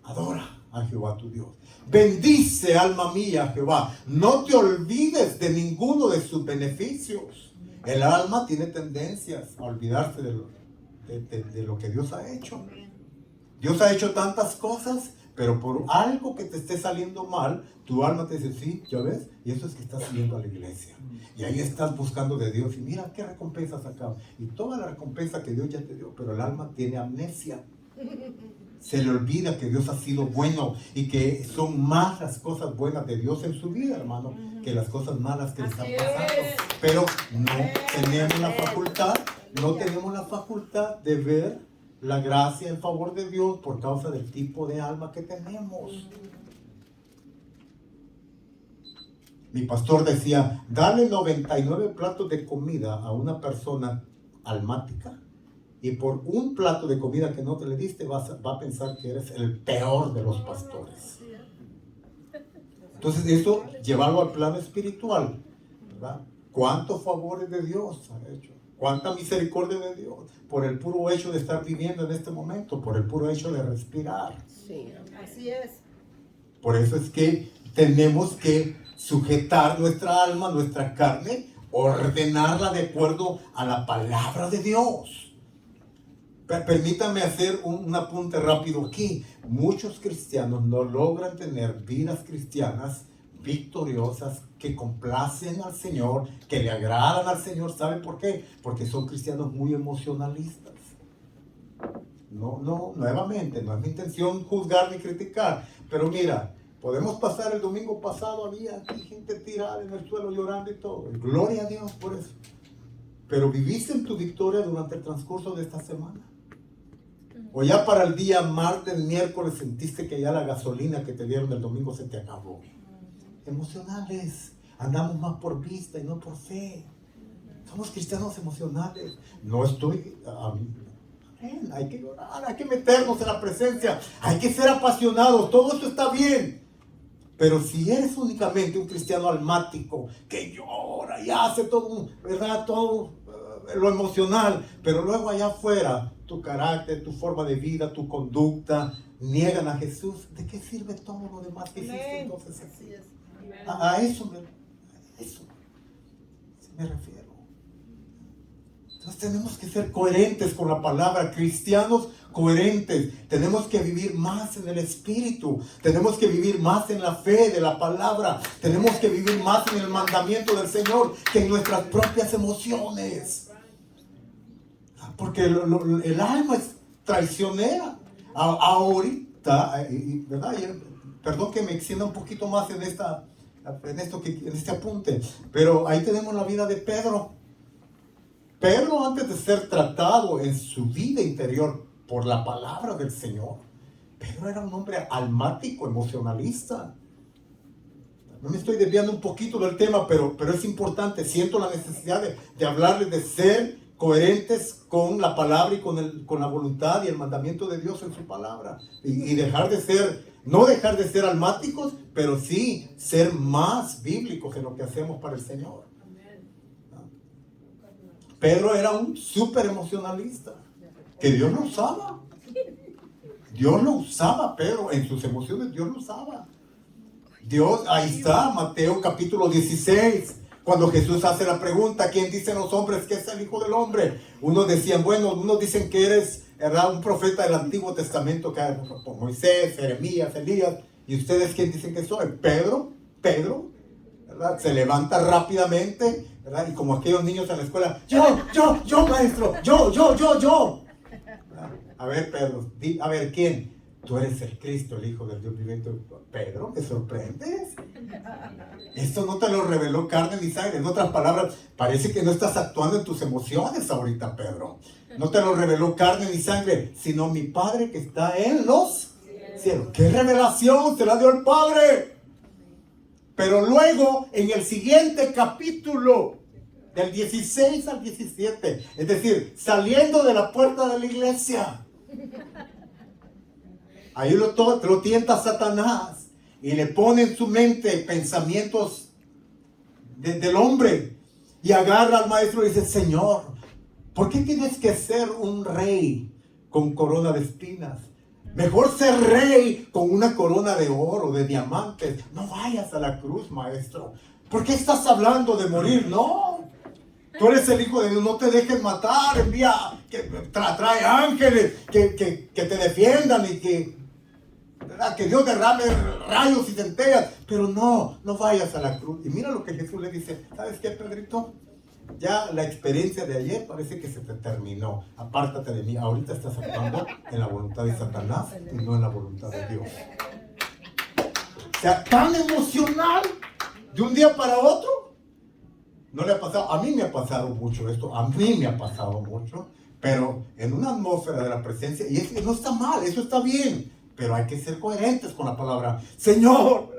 adora a Jehová tu Dios. Bendice, alma mía, a Jehová. No te olvides de ninguno de sus beneficios. El alma tiene tendencias a olvidarse de lo que Dios ha hecho. Dios ha hecho tantas cosas, pero por algo que te esté saliendo mal, tu alma te dice, sí, ya ves, y eso es que estás yendo a la iglesia. Y ahí estás buscando de Dios, y mira qué recompensas acá. Y toda la recompensa que Dios ya te dio, pero el alma tiene amnesia. Se le olvida que Dios ha sido bueno y que son más las cosas buenas de Dios en su vida, hermano, que las cosas malas que le están pasando. Pero no tenemos la facultad de ver la gracia en favor de Dios por causa del tipo de alma que tenemos. Mi pastor decía, dale 99 platos de comida a una persona almática y por un plato de comida que no te le diste va a pensar que eres el peor de los pastores. Entonces eso, llevarlo al plano espiritual, ¿verdad? ¿Cuántos favores de Dios ha hecho? ¿Cuánta misericordia de Dios? Por el puro hecho de estar viviendo en este momento, por el puro hecho de respirar. Sí, así es. Por eso es que tenemos que sujetar nuestra alma, nuestra carne, ordenarla de acuerdo a la palabra de Dios. Permítanme hacer un apunte rápido aquí. Muchos cristianos no logran tener vidas cristianas victoriosas que complacen al Señor, que le agradan al Señor. ¿Saben por qué? Porque son cristianos muy emocionalistas. Nuevamente, no es mi intención juzgar ni criticar, pero mira, podemos pasar el domingo pasado, había aquí gente tirada en el suelo llorando y todo. Gloria a Dios por eso. Pero viviste en tu victoria durante el transcurso de esta semana. O ya para el día martes, miércoles, sentiste que ya la gasolina que te dieron el domingo se te acabó. Emocionales. Andamos más por vista y no por fe. Somos cristianos emocionales. No estoy... hay que llorar, hay que meternos en la presencia. Hay que ser apasionados. Todo esto está bien. Pero si eres únicamente un cristiano almático que llora y hace todo, ¿verdad? Todo lo emocional, pero luego allá afuera tu carácter, tu forma de vida, tu conducta niegan a Jesús, ¿de qué sirve todo lo demás que hiciste entonces? Así es. A eso me refiero. Entonces tenemos que ser coherentes con la palabra, cristianos coherentes. Tenemos que vivir más en el Espíritu, tenemos que vivir más en la fe de la palabra, tenemos que vivir más en el mandamiento del Señor que en nuestras propias emociones. Porque el alma es traicionera. Ahorita, ¿verdad? Perdón que me extienda un poquito más en este apunte, pero ahí tenemos la vida de Pedro. Pedro, antes de ser tratado en su vida interior por la palabra del Señor, Pedro era un hombre almático, emocionalista. No me estoy desviando un poquito del tema, pero es importante. Siento la necesidad de hablarles de ser coherentes con la palabra y con la voluntad y el mandamiento de Dios en su palabra. Y no dejar de ser almáticos, pero sí ser más bíblicos en lo que hacemos para el Señor. Pedro era un súper emocionalista, que Dios lo usaba. Dios lo usaba, Pedro, en sus emociones Dios lo usaba. Dios, ahí está, Mateo capítulo 16, cuando Jesús hace la pregunta, ¿quién dicen los hombres que es el Hijo del Hombre? Unos dicen que eres, ¿verdad?, un profeta del Antiguo Testamento, que Moisés, Jeremías, Elías, y ustedes, ¿quién dicen que soy? Pedro, ¿verdad? Se levanta rápidamente, ¿verdad? Y como aquellos niños en la escuela, yo, maestro, yo. A ver, Pedro, a ver, ¿quién? Tú eres el Cristo, el Hijo del Dios viviente. Pedro, ¿me sorprendes? Esto no te lo reveló carne ni sangre. En otras palabras, parece que no estás actuando en tus emociones ahorita, Pedro. No te lo reveló carne ni sangre, sino mi Padre que está en los cielos. ¡Qué revelación se la dio el Padre! Pero luego, en el siguiente capítulo, del 16 al 17, es decir, saliendo de la puerta de la iglesia, ahí lo tienta Satanás y le pone en su mente pensamientos del hombre y agarra al maestro y dice, Señor, ¿por qué tienes que ser un rey con corona de espinas? Mejor ser rey con una corona de oro, de diamantes. No vayas a la cruz, maestro. ¿Por qué estás hablando de morir? No. Tú eres el Hijo de Dios, no te dejes matar. Envía, trae ángeles que te defiendan y que Dios derrame rayos y centellas. Pero no vayas a la cruz. Y mira lo que Jesús le dice. ¿Sabes qué, Pedrito? Ya la experiencia de ayer parece que se te terminó. Apártate de mí. Ahorita estás actuando en la voluntad de Satanás y no en la voluntad de Dios. O sea, tan emocional de un día para otro. ¿No le ha pasado? A mí me ha pasado mucho esto. A mí me ha pasado mucho. Pero en una atmósfera de la presencia. Y eso no está mal, eso está bien. Pero hay que ser coherentes con la palabra. Señor,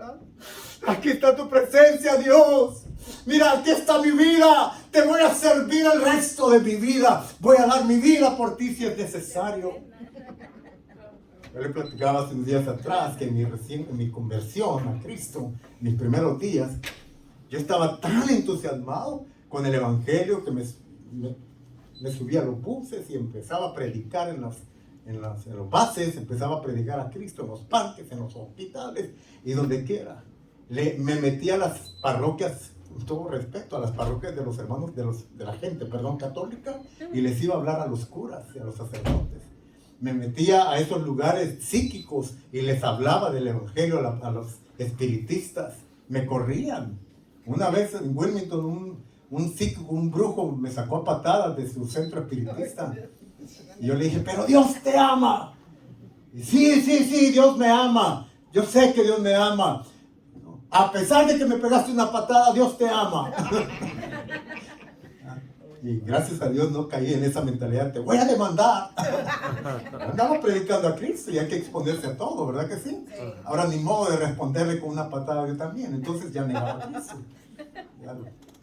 aquí está tu presencia, Dios. Mira, aquí está mi vida. Te voy a servir el resto de mi vida. Voy a dar mi vida por ti si es necesario. Yo le platicaba hace unos días atrás que en mi conversión a Cristo, mis primeros días, yo estaba tan entusiasmado con el evangelio que me subía a los buses y empezaba a predicar en los bases, empezaba a predicar a Cristo en los parques, en los hospitales y donde quiera. Me metí a las parroquias, con todo respeto, a las parroquias de los hermanos, de la gente, católica, y les iba a hablar a los curas y a los sacerdotes. Me metía a esos lugares psíquicos y les hablaba del evangelio a los espiritistas. Me corrían. Una vez en Wilmington, un psíquico, un brujo, me sacó a patadas de su centro espiritista. Y yo le dije, pero Dios te ama. Y sí, Dios me ama. Yo sé que Dios me ama. A pesar de que me pegaste una patada, Dios te ama. Y gracias a Dios no caí en esa mentalidad, te voy a demandar. Andamos predicando a Cristo y hay que exponerse a todo, ¿verdad que sí? Ahora ni modo de responderle con una patada yo también, entonces ya negaba a Cristo.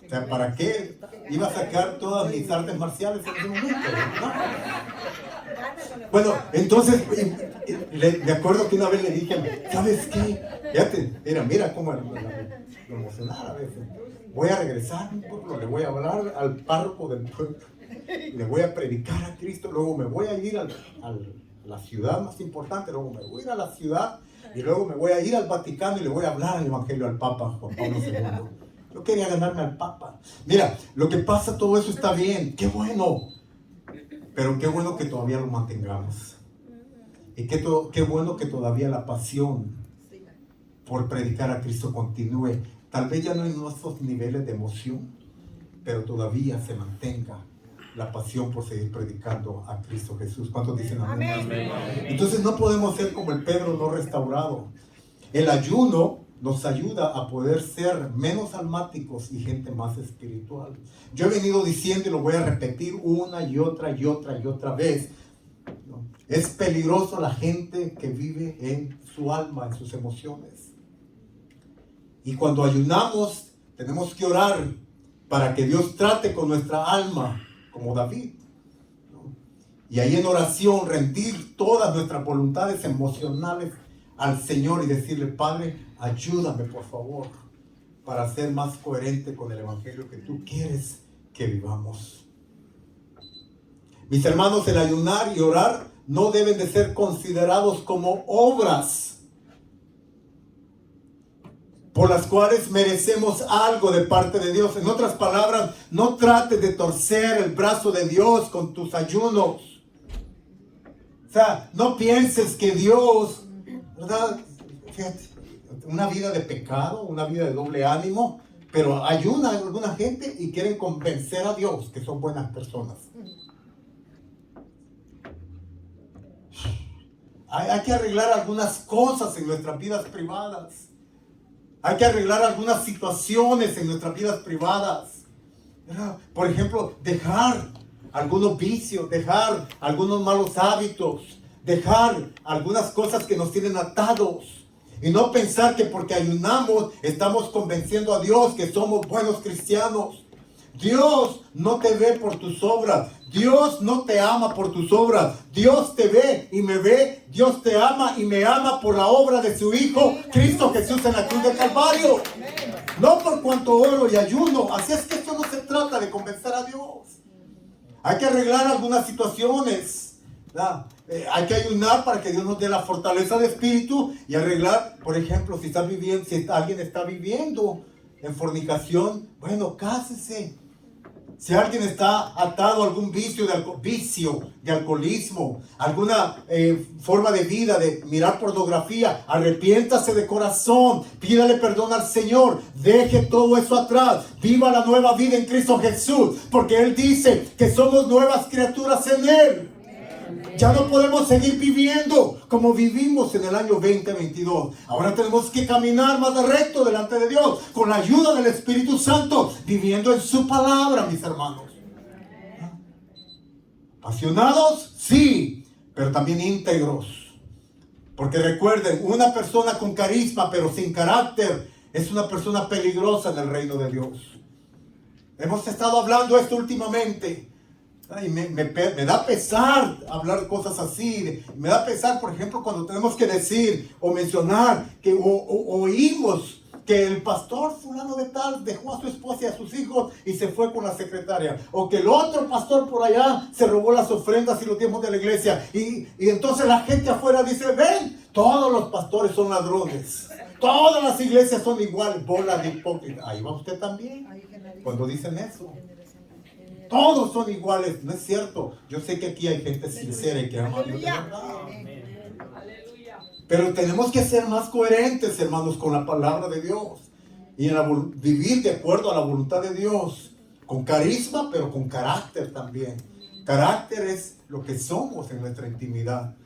O sea, ¿para qué iba a sacar todas mis artes marciales en ese momento? ¿No? Bueno, entonces, me acuerdo que una vez le dije, ¿sabes qué? Fíjate, mira cómo lo emocionaba a veces. Voy a regresar a un pueblo, le voy a hablar al párroco del pueblo, le voy a predicar a Cristo, luego me voy a ir a la ciudad más importante, luego me voy a ir a la ciudad y luego me voy a ir al Vaticano y le voy a hablar el evangelio al Papa Juan Pablo II. Yo quería ganarme al Papa. Mira, lo que pasa, todo eso está bien, qué bueno, pero qué bueno que todavía lo mantengamos. Y qué bueno que todavía la pasión por predicar a Cristo continúe. Tal vez ya no en nuestros niveles de emoción, pero todavía se mantenga la pasión por seguir predicando a Cristo Jesús. ¿Cuántos dicen amén? Amén. Entonces no podemos ser como el Pedro no restaurado. El ayuno nos ayuda a poder ser menos almáticos y gente más espiritual. Yo he venido diciendo y lo voy a repetir una y otra vez. Es peligroso la gente que vive en su alma, en sus emociones. Y cuando ayunamos, tenemos que orar para que Dios trate con nuestra alma, como David. Y ahí en oración, rendir todas nuestras voluntades emocionales al Señor y decirle, Padre, ayúdame por favor, para ser más coherente con el evangelio que tú quieres que vivamos. Mis hermanos, el ayunar y orar no deben de ser considerados como obras por las cuales merecemos algo de parte de Dios. En otras palabras, no trates de torcer el brazo de Dios con tus ayunos. O sea, no pienses que Dios, ¿verdad? Fíjate, una vida de pecado, una vida de doble ánimo, pero ayuna a alguna gente y quieren convencer a Dios que son buenas personas. Hay que arreglar algunas cosas en nuestras vidas privadas. Hay que arreglar algunas situaciones en nuestras vidas privadas. Por ejemplo, dejar algunos vicios, dejar algunos malos hábitos, dejar algunas cosas que nos tienen atados. Y no pensar que porque ayunamos estamos convenciendo a Dios que somos buenos cristianos. Dios no te ve por tus obras. Dios no te ama por tus obras. Dios te ve y me ve. Dios te ama y me ama por la obra de su Hijo, Cristo Jesús en la cruz del Calvario. No por cuanto oro y ayuno. Así es que esto no se trata de convencer a Dios. Hay que arreglar algunas situaciones, ¿verdad? Hay que ayunar para que Dios nos dé la fortaleza de espíritu y arreglar, por ejemplo, si alguien está viviendo en fornicación, bueno, cásese. Si alguien está atado a algún vicio de alcoholismo, alguna forma de vida, de mirar pornografía, arrepiéntase de corazón, pídale perdón al Señor, deje todo eso atrás, viva la nueva vida en Cristo Jesús, porque Él dice que somos nuevas criaturas en Él. Ya no podemos seguir viviendo como vivimos en el año 2022. Ahora tenemos que caminar más recto delante de Dios, con la ayuda del Espíritu Santo, viviendo en su palabra, mis hermanos. Apasionados, sí, pero también íntegros. Porque recuerden, una persona con carisma pero sin carácter es una persona peligrosa en el reino de Dios. Hemos estado hablando esto últimamente. Y me da pesar hablar cosas así. Me da pesar, por ejemplo, cuando tenemos que decir o mencionar que oímos que el pastor fulano de tal dejó a su esposa y a sus hijos y se fue con la secretaria, o que el otro pastor por allá se robó las ofrendas y los diezmos de la iglesia, y entonces la gente afuera dice: ven, todos los pastores son ladrones, todas las iglesias son iguales, bola de hipócritas. Ahí va usted también cuando dicen eso. Todos son iguales. No es cierto. Yo sé que aquí hay gente sincera y que ama a Dios de verdad. Pero tenemos que ser más coherentes, hermanos, con la palabra de Dios. Y vivir de acuerdo a la voluntad de Dios. Con carisma, pero con carácter también. Carácter es lo que somos en nuestra intimidad.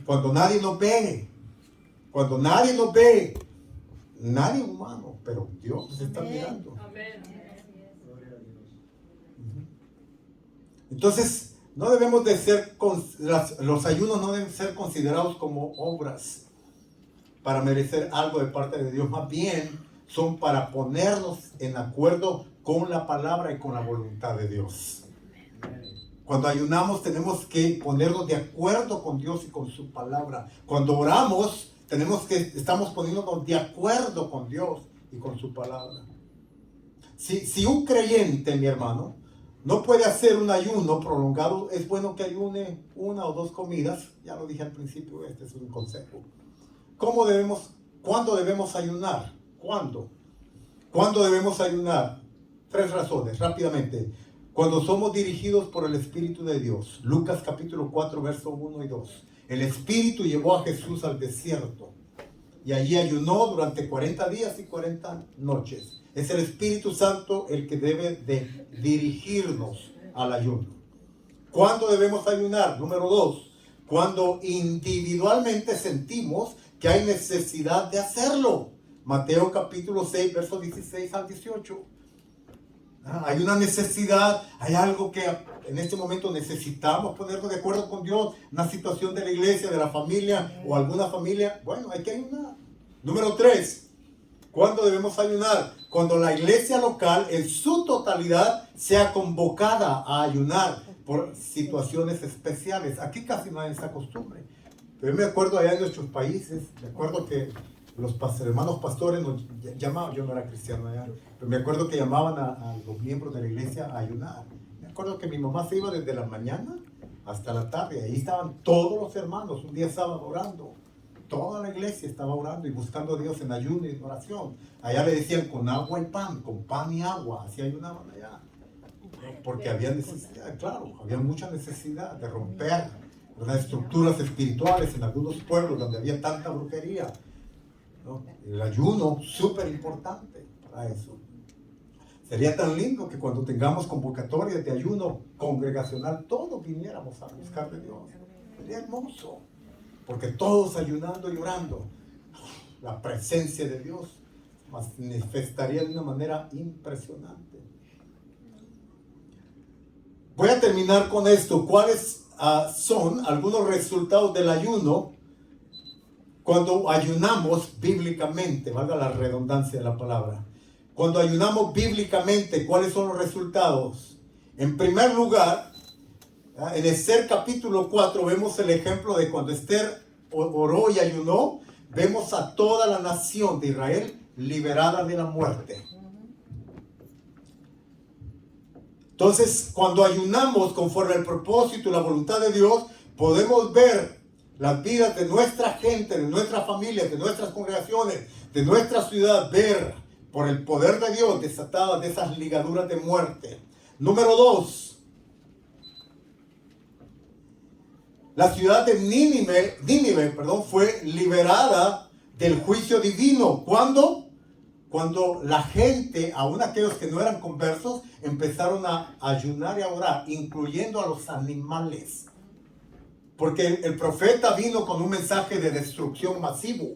Cuando nadie nos ve. Cuando nadie nos ve. Nadie humano, pero Dios nos está mirando. Entonces, no debemos de ser, los ayunos no deben ser considerados como obras para merecer algo de parte de Dios. Más bien, son para ponernos en acuerdo con la palabra y con la voluntad de Dios. Cuando ayunamos tenemos que ponernos de acuerdo con Dios y con su palabra. Cuando oramos, estamos poniéndonos de acuerdo con Dios y con su palabra. Si un creyente, mi hermano, no puede hacer un ayuno prolongado, es bueno que ayune 1 o 2 comidas. Ya lo dije al principio, este es un consejo. ¿Cuándo debemos ayunar? ¿Cuándo? ¿Cuándo debemos ayunar? 3 razones, rápidamente. Cuando somos dirigidos por el Espíritu de Dios. Lucas capítulo 4, verso 1 y 2. El Espíritu llevó a Jesús al desierto y allí ayunó durante 40 días y 40 noches. Es el Espíritu Santo el que debe de dirigirnos al ayuno. ¿Cuándo debemos ayunar? Número 2, cuando individualmente sentimos que hay necesidad de hacerlo. Mateo capítulo 6, versos 16 al 18. Hay una necesidad, hay algo que en este momento necesitamos ponernos de acuerdo con Dios, una situación de la iglesia, de la familia o alguna familia. Bueno, hay que ayunar. Número 3. ¿Cuándo debemos ayunar? Cuando la iglesia local en su totalidad sea convocada a ayunar por situaciones especiales. Aquí casi no hay esa costumbre. Pero yo me acuerdo allá en nuestros países, me acuerdo que los hermanos pastores nos llamaban, yo no era cristiano allá, pero me acuerdo que llamaban a los miembros de la iglesia a ayunar. Me acuerdo que mi mamá se iba desde la mañana hasta la tarde, ahí estaban todos los hermanos, un día sábado orando. Toda la iglesia estaba orando y buscando a Dios en ayuno y en oración. Allá le decían con agua y pan, con pan y agua, así ayunaban allá. Porque había necesidad, claro, había mucha necesidad de romper las estructuras espirituales en algunos pueblos donde había tanta brujería, ¿no? El ayuno, súper importante para eso. Sería tan lindo que cuando tengamos convocatorias de ayuno congregacional, todos viniéramos a buscar de Dios. Sería hermoso. Porque todos ayunando y orando, la presencia de Dios manifestaría de una manera impresionante. Voy a terminar con esto. ¿Cuáles son algunos resultados del ayuno cuando ayunamos bíblicamente? Valga la redundancia de la palabra. Cuando ayunamos bíblicamente, ¿cuáles son los resultados? En primer lugar, en Esther capítulo 4 vemos el ejemplo de cuando Esther oró y ayunó. Vemos a toda la nación de Israel liberada de la muerte. Entonces, cuando ayunamos conforme al propósito y la voluntad de Dios, podemos ver las vidas de nuestra gente, de nuestras familias, de nuestras congregaciones, de nuestra ciudad, ver por el poder de Dios desatadas de esas ligaduras de muerte. Número 2. La ciudad de Nínive, fue liberada del juicio divino. ¿Cuándo? Cuando la gente, aun aquellos que no eran conversos, empezaron a ayunar y a orar, incluyendo a los animales. Porque el profeta vino con un mensaje de destrucción masivo.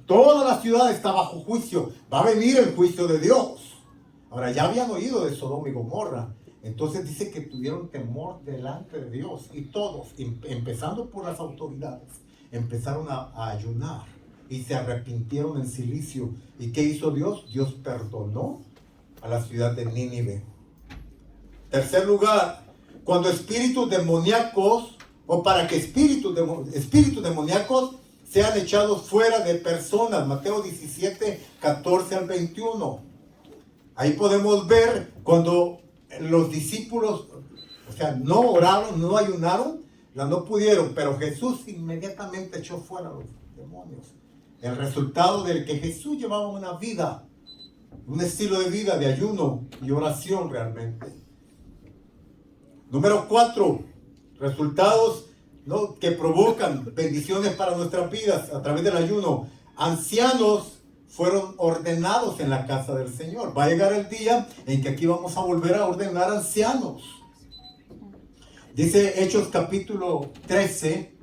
Toda la ciudad está bajo juicio. Va a venir el juicio de Dios. Ahora, ya habían oído de Sodoma y Gomorra. Entonces dice que tuvieron temor delante de Dios. Y todos, empezando por las autoridades, empezaron a ayunar. Y se arrepintieron en silicio. ¿Y qué hizo Dios? Dios perdonó a la ciudad de Nínive. Tercer lugar, cuando espíritus demoníacos, o para que espíritus demoníacos sean echados fuera de personas. Mateo 17, 14 al 21. Ahí podemos ver cuando los discípulos, no oraron, no ayunaron, no pudieron, pero Jesús inmediatamente echó fuera a los demonios. El resultado del que Jesús llevaba una vida, un estilo de vida de ayuno y oración realmente. Número 4, resultados que provocan bendiciones para nuestras vidas a través del ayuno. Ancianos fueron ordenados en la casa del Señor. Va a llegar el día en que aquí vamos a volver a ordenar ancianos. Dice Hechos capítulo 13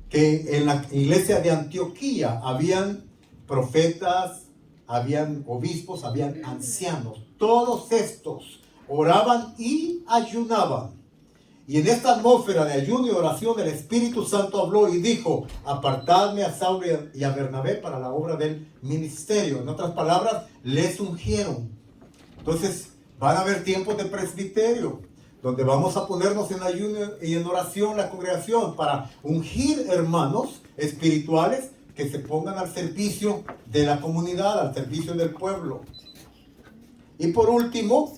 que en la iglesia de Antioquía habían profetas, habían obispos, habían ancianos. Todos estos oraban y ayunaban. Y en esta atmósfera de ayuno y oración el Espíritu Santo habló y dijo: apartadme a Saulo y a Bernabé para la obra del ministerio. En otras palabras, les ungieron. Entonces van a haber tiempos de presbiterio, donde vamos a ponernos en ayuno y en oración la congregación para ungir hermanos espirituales que se pongan al servicio de la comunidad, al servicio del pueblo. Y por último,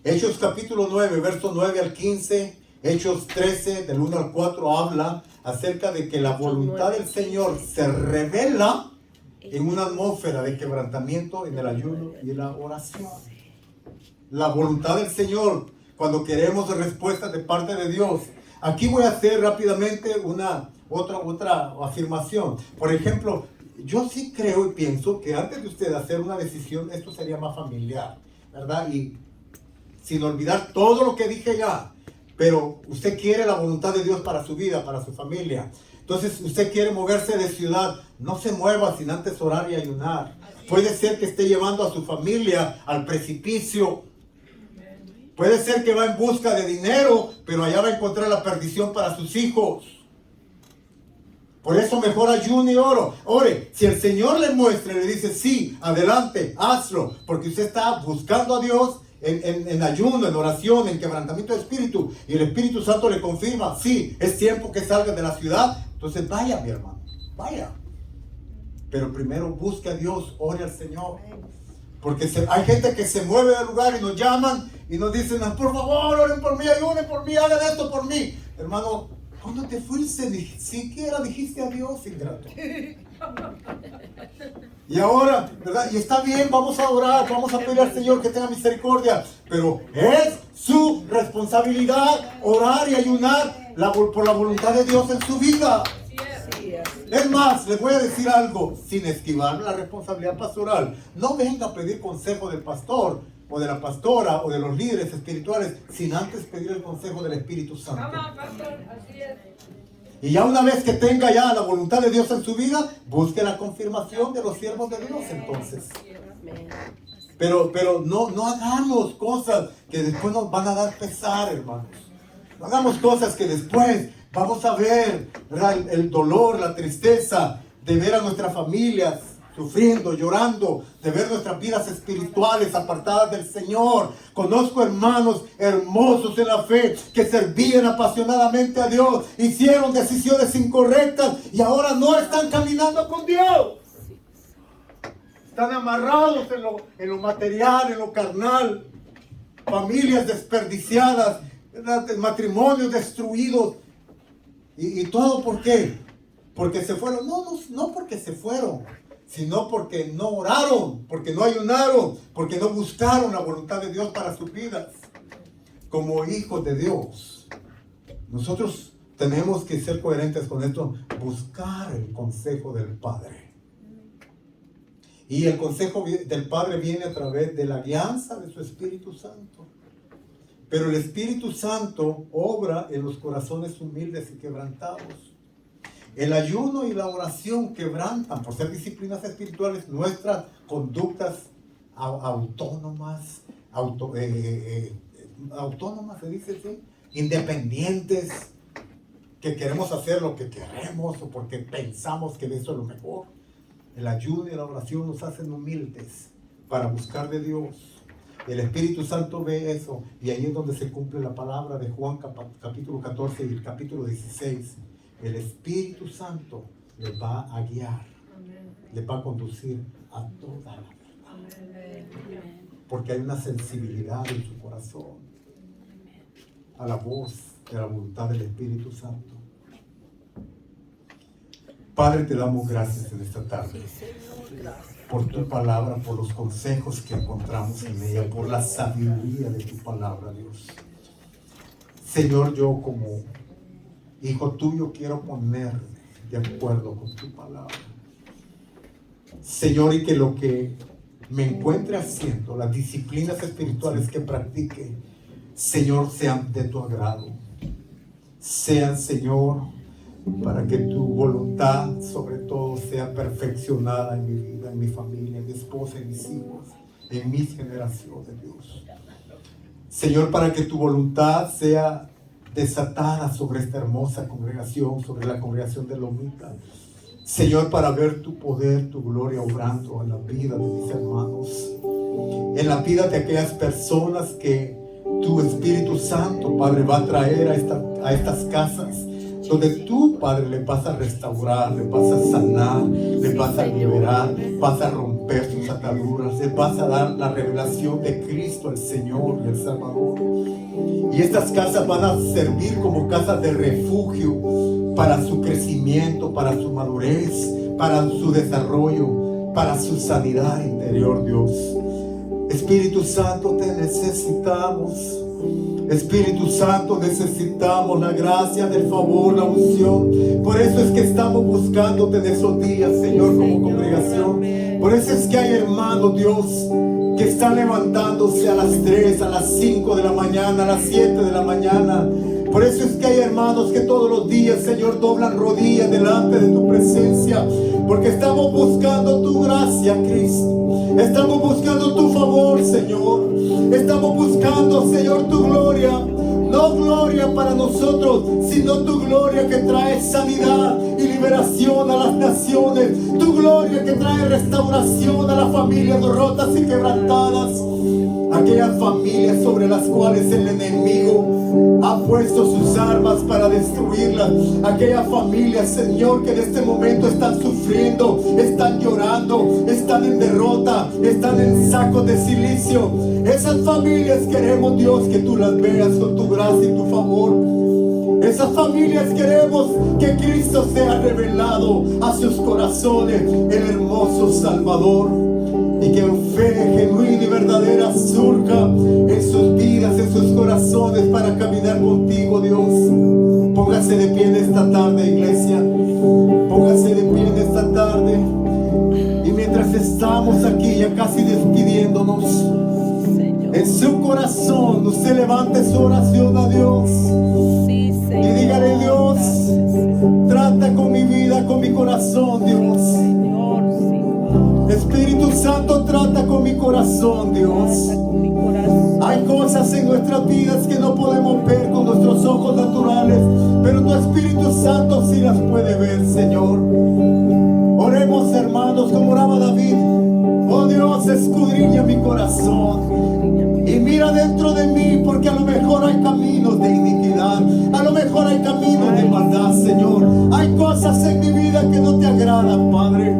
Hechos capítulo 9, verso 9 al 15, Hechos 13, del 1 al 4, habla acerca de que la voluntad del Señor se revela en una atmósfera de quebrantamiento en el ayuno y en la oración. La voluntad del Señor, cuando queremos respuestas de parte de Dios. Aquí voy a hacer rápidamente otra afirmación. Por ejemplo, yo sí creo y pienso que antes de usted hacer una decisión, esto sería más familiar, ¿verdad? Y sin olvidar todo lo que dije ya, pero usted quiere la voluntad de Dios para su vida, para su familia. Entonces usted quiere moverse de ciudad, no se mueva sin antes orar y ayunar. Puede ser que esté llevando a su familia al precipicio. Puede ser que va en busca de dinero, pero allá va a encontrar la perdición para sus hijos. Por eso mejor ayune y ore. Si el Señor le muestra y le dice sí, adelante, hazlo, porque usted está buscando a Dios en ayuno, en oración, en quebrantamiento de espíritu, y el Espíritu Santo le confirma, sí, es tiempo que salga de la ciudad, entonces vaya, mi hermano, vaya. Pero primero busque a Dios, ore al Señor. Porque hay gente que se mueve del lugar y nos llaman y nos dicen: por favor, oren por mí, ayunen por mí, hagan esto por mí. Hermano, ¿cuándo te fuiste? Ni siquiera dijiste a Dios, ingrato. Y ahora, ¿verdad? Y está bien, vamos a orar, vamos a pedir al Señor que tenga misericordia. Pero es su responsabilidad orar y ayunar por la voluntad de Dios en su vida. Es más, les voy a decir algo, sin esquivar la responsabilidad pastoral. No venga a pedir consejo del pastor o de la pastora o de los líderes espirituales sin antes pedir el consejo del Espíritu Santo. Y ya una vez que tenga ya la voluntad de Dios en su vida, busque la confirmación de los siervos de Dios entonces. Pero no hagamos cosas que después nos van a dar pesar, hermanos. No hagamos cosas que después vamos a ver, ¿verdad? El dolor, la tristeza de ver a nuestras familias sufriendo, llorando, de ver nuestras vidas espirituales apartadas del Señor. Conozco hermanos hermosos en la fe que servían apasionadamente a Dios, hicieron decisiones incorrectas y ahora no están caminando con Dios. Están amarrados en lo material, en lo carnal. Familias desperdiciadas, matrimonios destruidos. ¿Y todo por qué? Porque se fueron. No porque se fueron, sino porque no oraron, porque no ayunaron, porque no buscaron la voluntad de Dios para sus vidas. Como hijos de Dios, nosotros tenemos que ser coherentes con esto, buscar el consejo del Padre. Y el consejo del Padre viene a través de la guianza de su Espíritu Santo. Pero el Espíritu Santo obra en los corazones humildes y quebrantados. El ayuno y la oración quebrantan, por ser disciplinas espirituales, nuestras conductas autónomas, autónomas, se dice así, independientes, que queremos hacer lo que queremos o porque pensamos que eso es lo mejor. El ayuno y la oración nos hacen humildes para buscar de Dios. El Espíritu Santo ve eso, y ahí es donde se cumple la palabra de Juan capítulo 14 y el capítulo 16. El Espíritu Santo les va a guiar, les va a conducir a toda la verdad. Porque hay una sensibilidad en su corazón a la voz de la voluntad del Espíritu Santo. Padre, te damos gracias en esta tarde por tu palabra, por los consejos que encontramos en ella, por la sabiduría de tu palabra, Dios. Señor, yo como hijo tuyo quiero ponerme de acuerdo con tu palabra. Señor, y que lo que me encuentre haciendo, las disciplinas espirituales que practique, Señor, sean de tu agrado. Sean, Señor, para que tu voluntad sobre todo sea perfeccionada en mi vida, en mi familia, en mi esposa, en mis hijos, en mis generaciones, Dios. Señor, para que tu voluntad sea desatada sobre esta hermosa congregación, sobre la congregación de Lomita. Señor, para ver tu poder, tu gloria obrando en la vida de mis hermanos, en la vida de aquellas personas que tu Espíritu Santo, Padre, va a traer a estas casas, donde tú, Padre, le vas a restaurar, le vas a sanar, le vas a liberar, vas a romper sus ataduras, le vas a dar la revelación de Cristo, el Señor y el Salvador. Y estas casas van a servir como casas de refugio para su crecimiento, para su madurez, para su desarrollo, para su sanidad interior, Dios. Espíritu Santo, te necesitamos. Espíritu Santo, necesitamos la gracia del favor, la unción. Por eso es que estamos buscándote en esos días, Señor, como congregación. Por eso es que hay hermanos, Dios, que están levantándose a las 3, a las 5 de la mañana, a las 7 de la mañana. Por eso es que hay hermanos que todos los días, Señor, doblan rodillas delante de tu presencia. Porque estamos buscando tu gracia, Cristo. Estamos buscando tu favor, Señor. Estamos buscando, Señor, tu gloria. No gloria para nosotros, sino tu gloria que trae sanidad y liberación a las naciones. Tu gloria que trae restauración a las familias rotas y quebrantadas. Aquellas familias sobre las cuales el enemigo ha puesto sus armas para destruirlas. Aquellas familias, Señor, que en este momento están sufriendo, están llorando, están en derrota, están en sacos de silicio. Esas familias queremos, Dios, que tú las veas con tu gracia y tu favor. Esas familias queremos que Cristo sea revelado a sus corazones, el hermoso Salvador. Y que fe genuina y verdadera surja en sus vidas, en sus corazones, para caminar contigo, Dios. Póngase de pie en esta tarde, iglesia. Póngase de pie en esta tarde. Y mientras estamos aquí ya casi despidiéndonos, en su corazón usted levante su oración a Dios. Sí, Señor. Y dígale: Dios, trata con mi vida, con mi corazón, Dios. Espíritu Santo, trata con mi corazón, Dios. Hay cosas en nuestras vidas que no podemos ver con nuestros ojos naturales, pero tu Espíritu Santo sí las puede ver, Señor. Oremos, hermanos, como oraba David. Oh Dios, escudriña mi corazón y mira dentro de mí, porque a lo mejor hay caminos de iniquidad, a lo mejor hay caminos de maldad, Señor. Hay cosas en mi vida que no te agradan, Padre.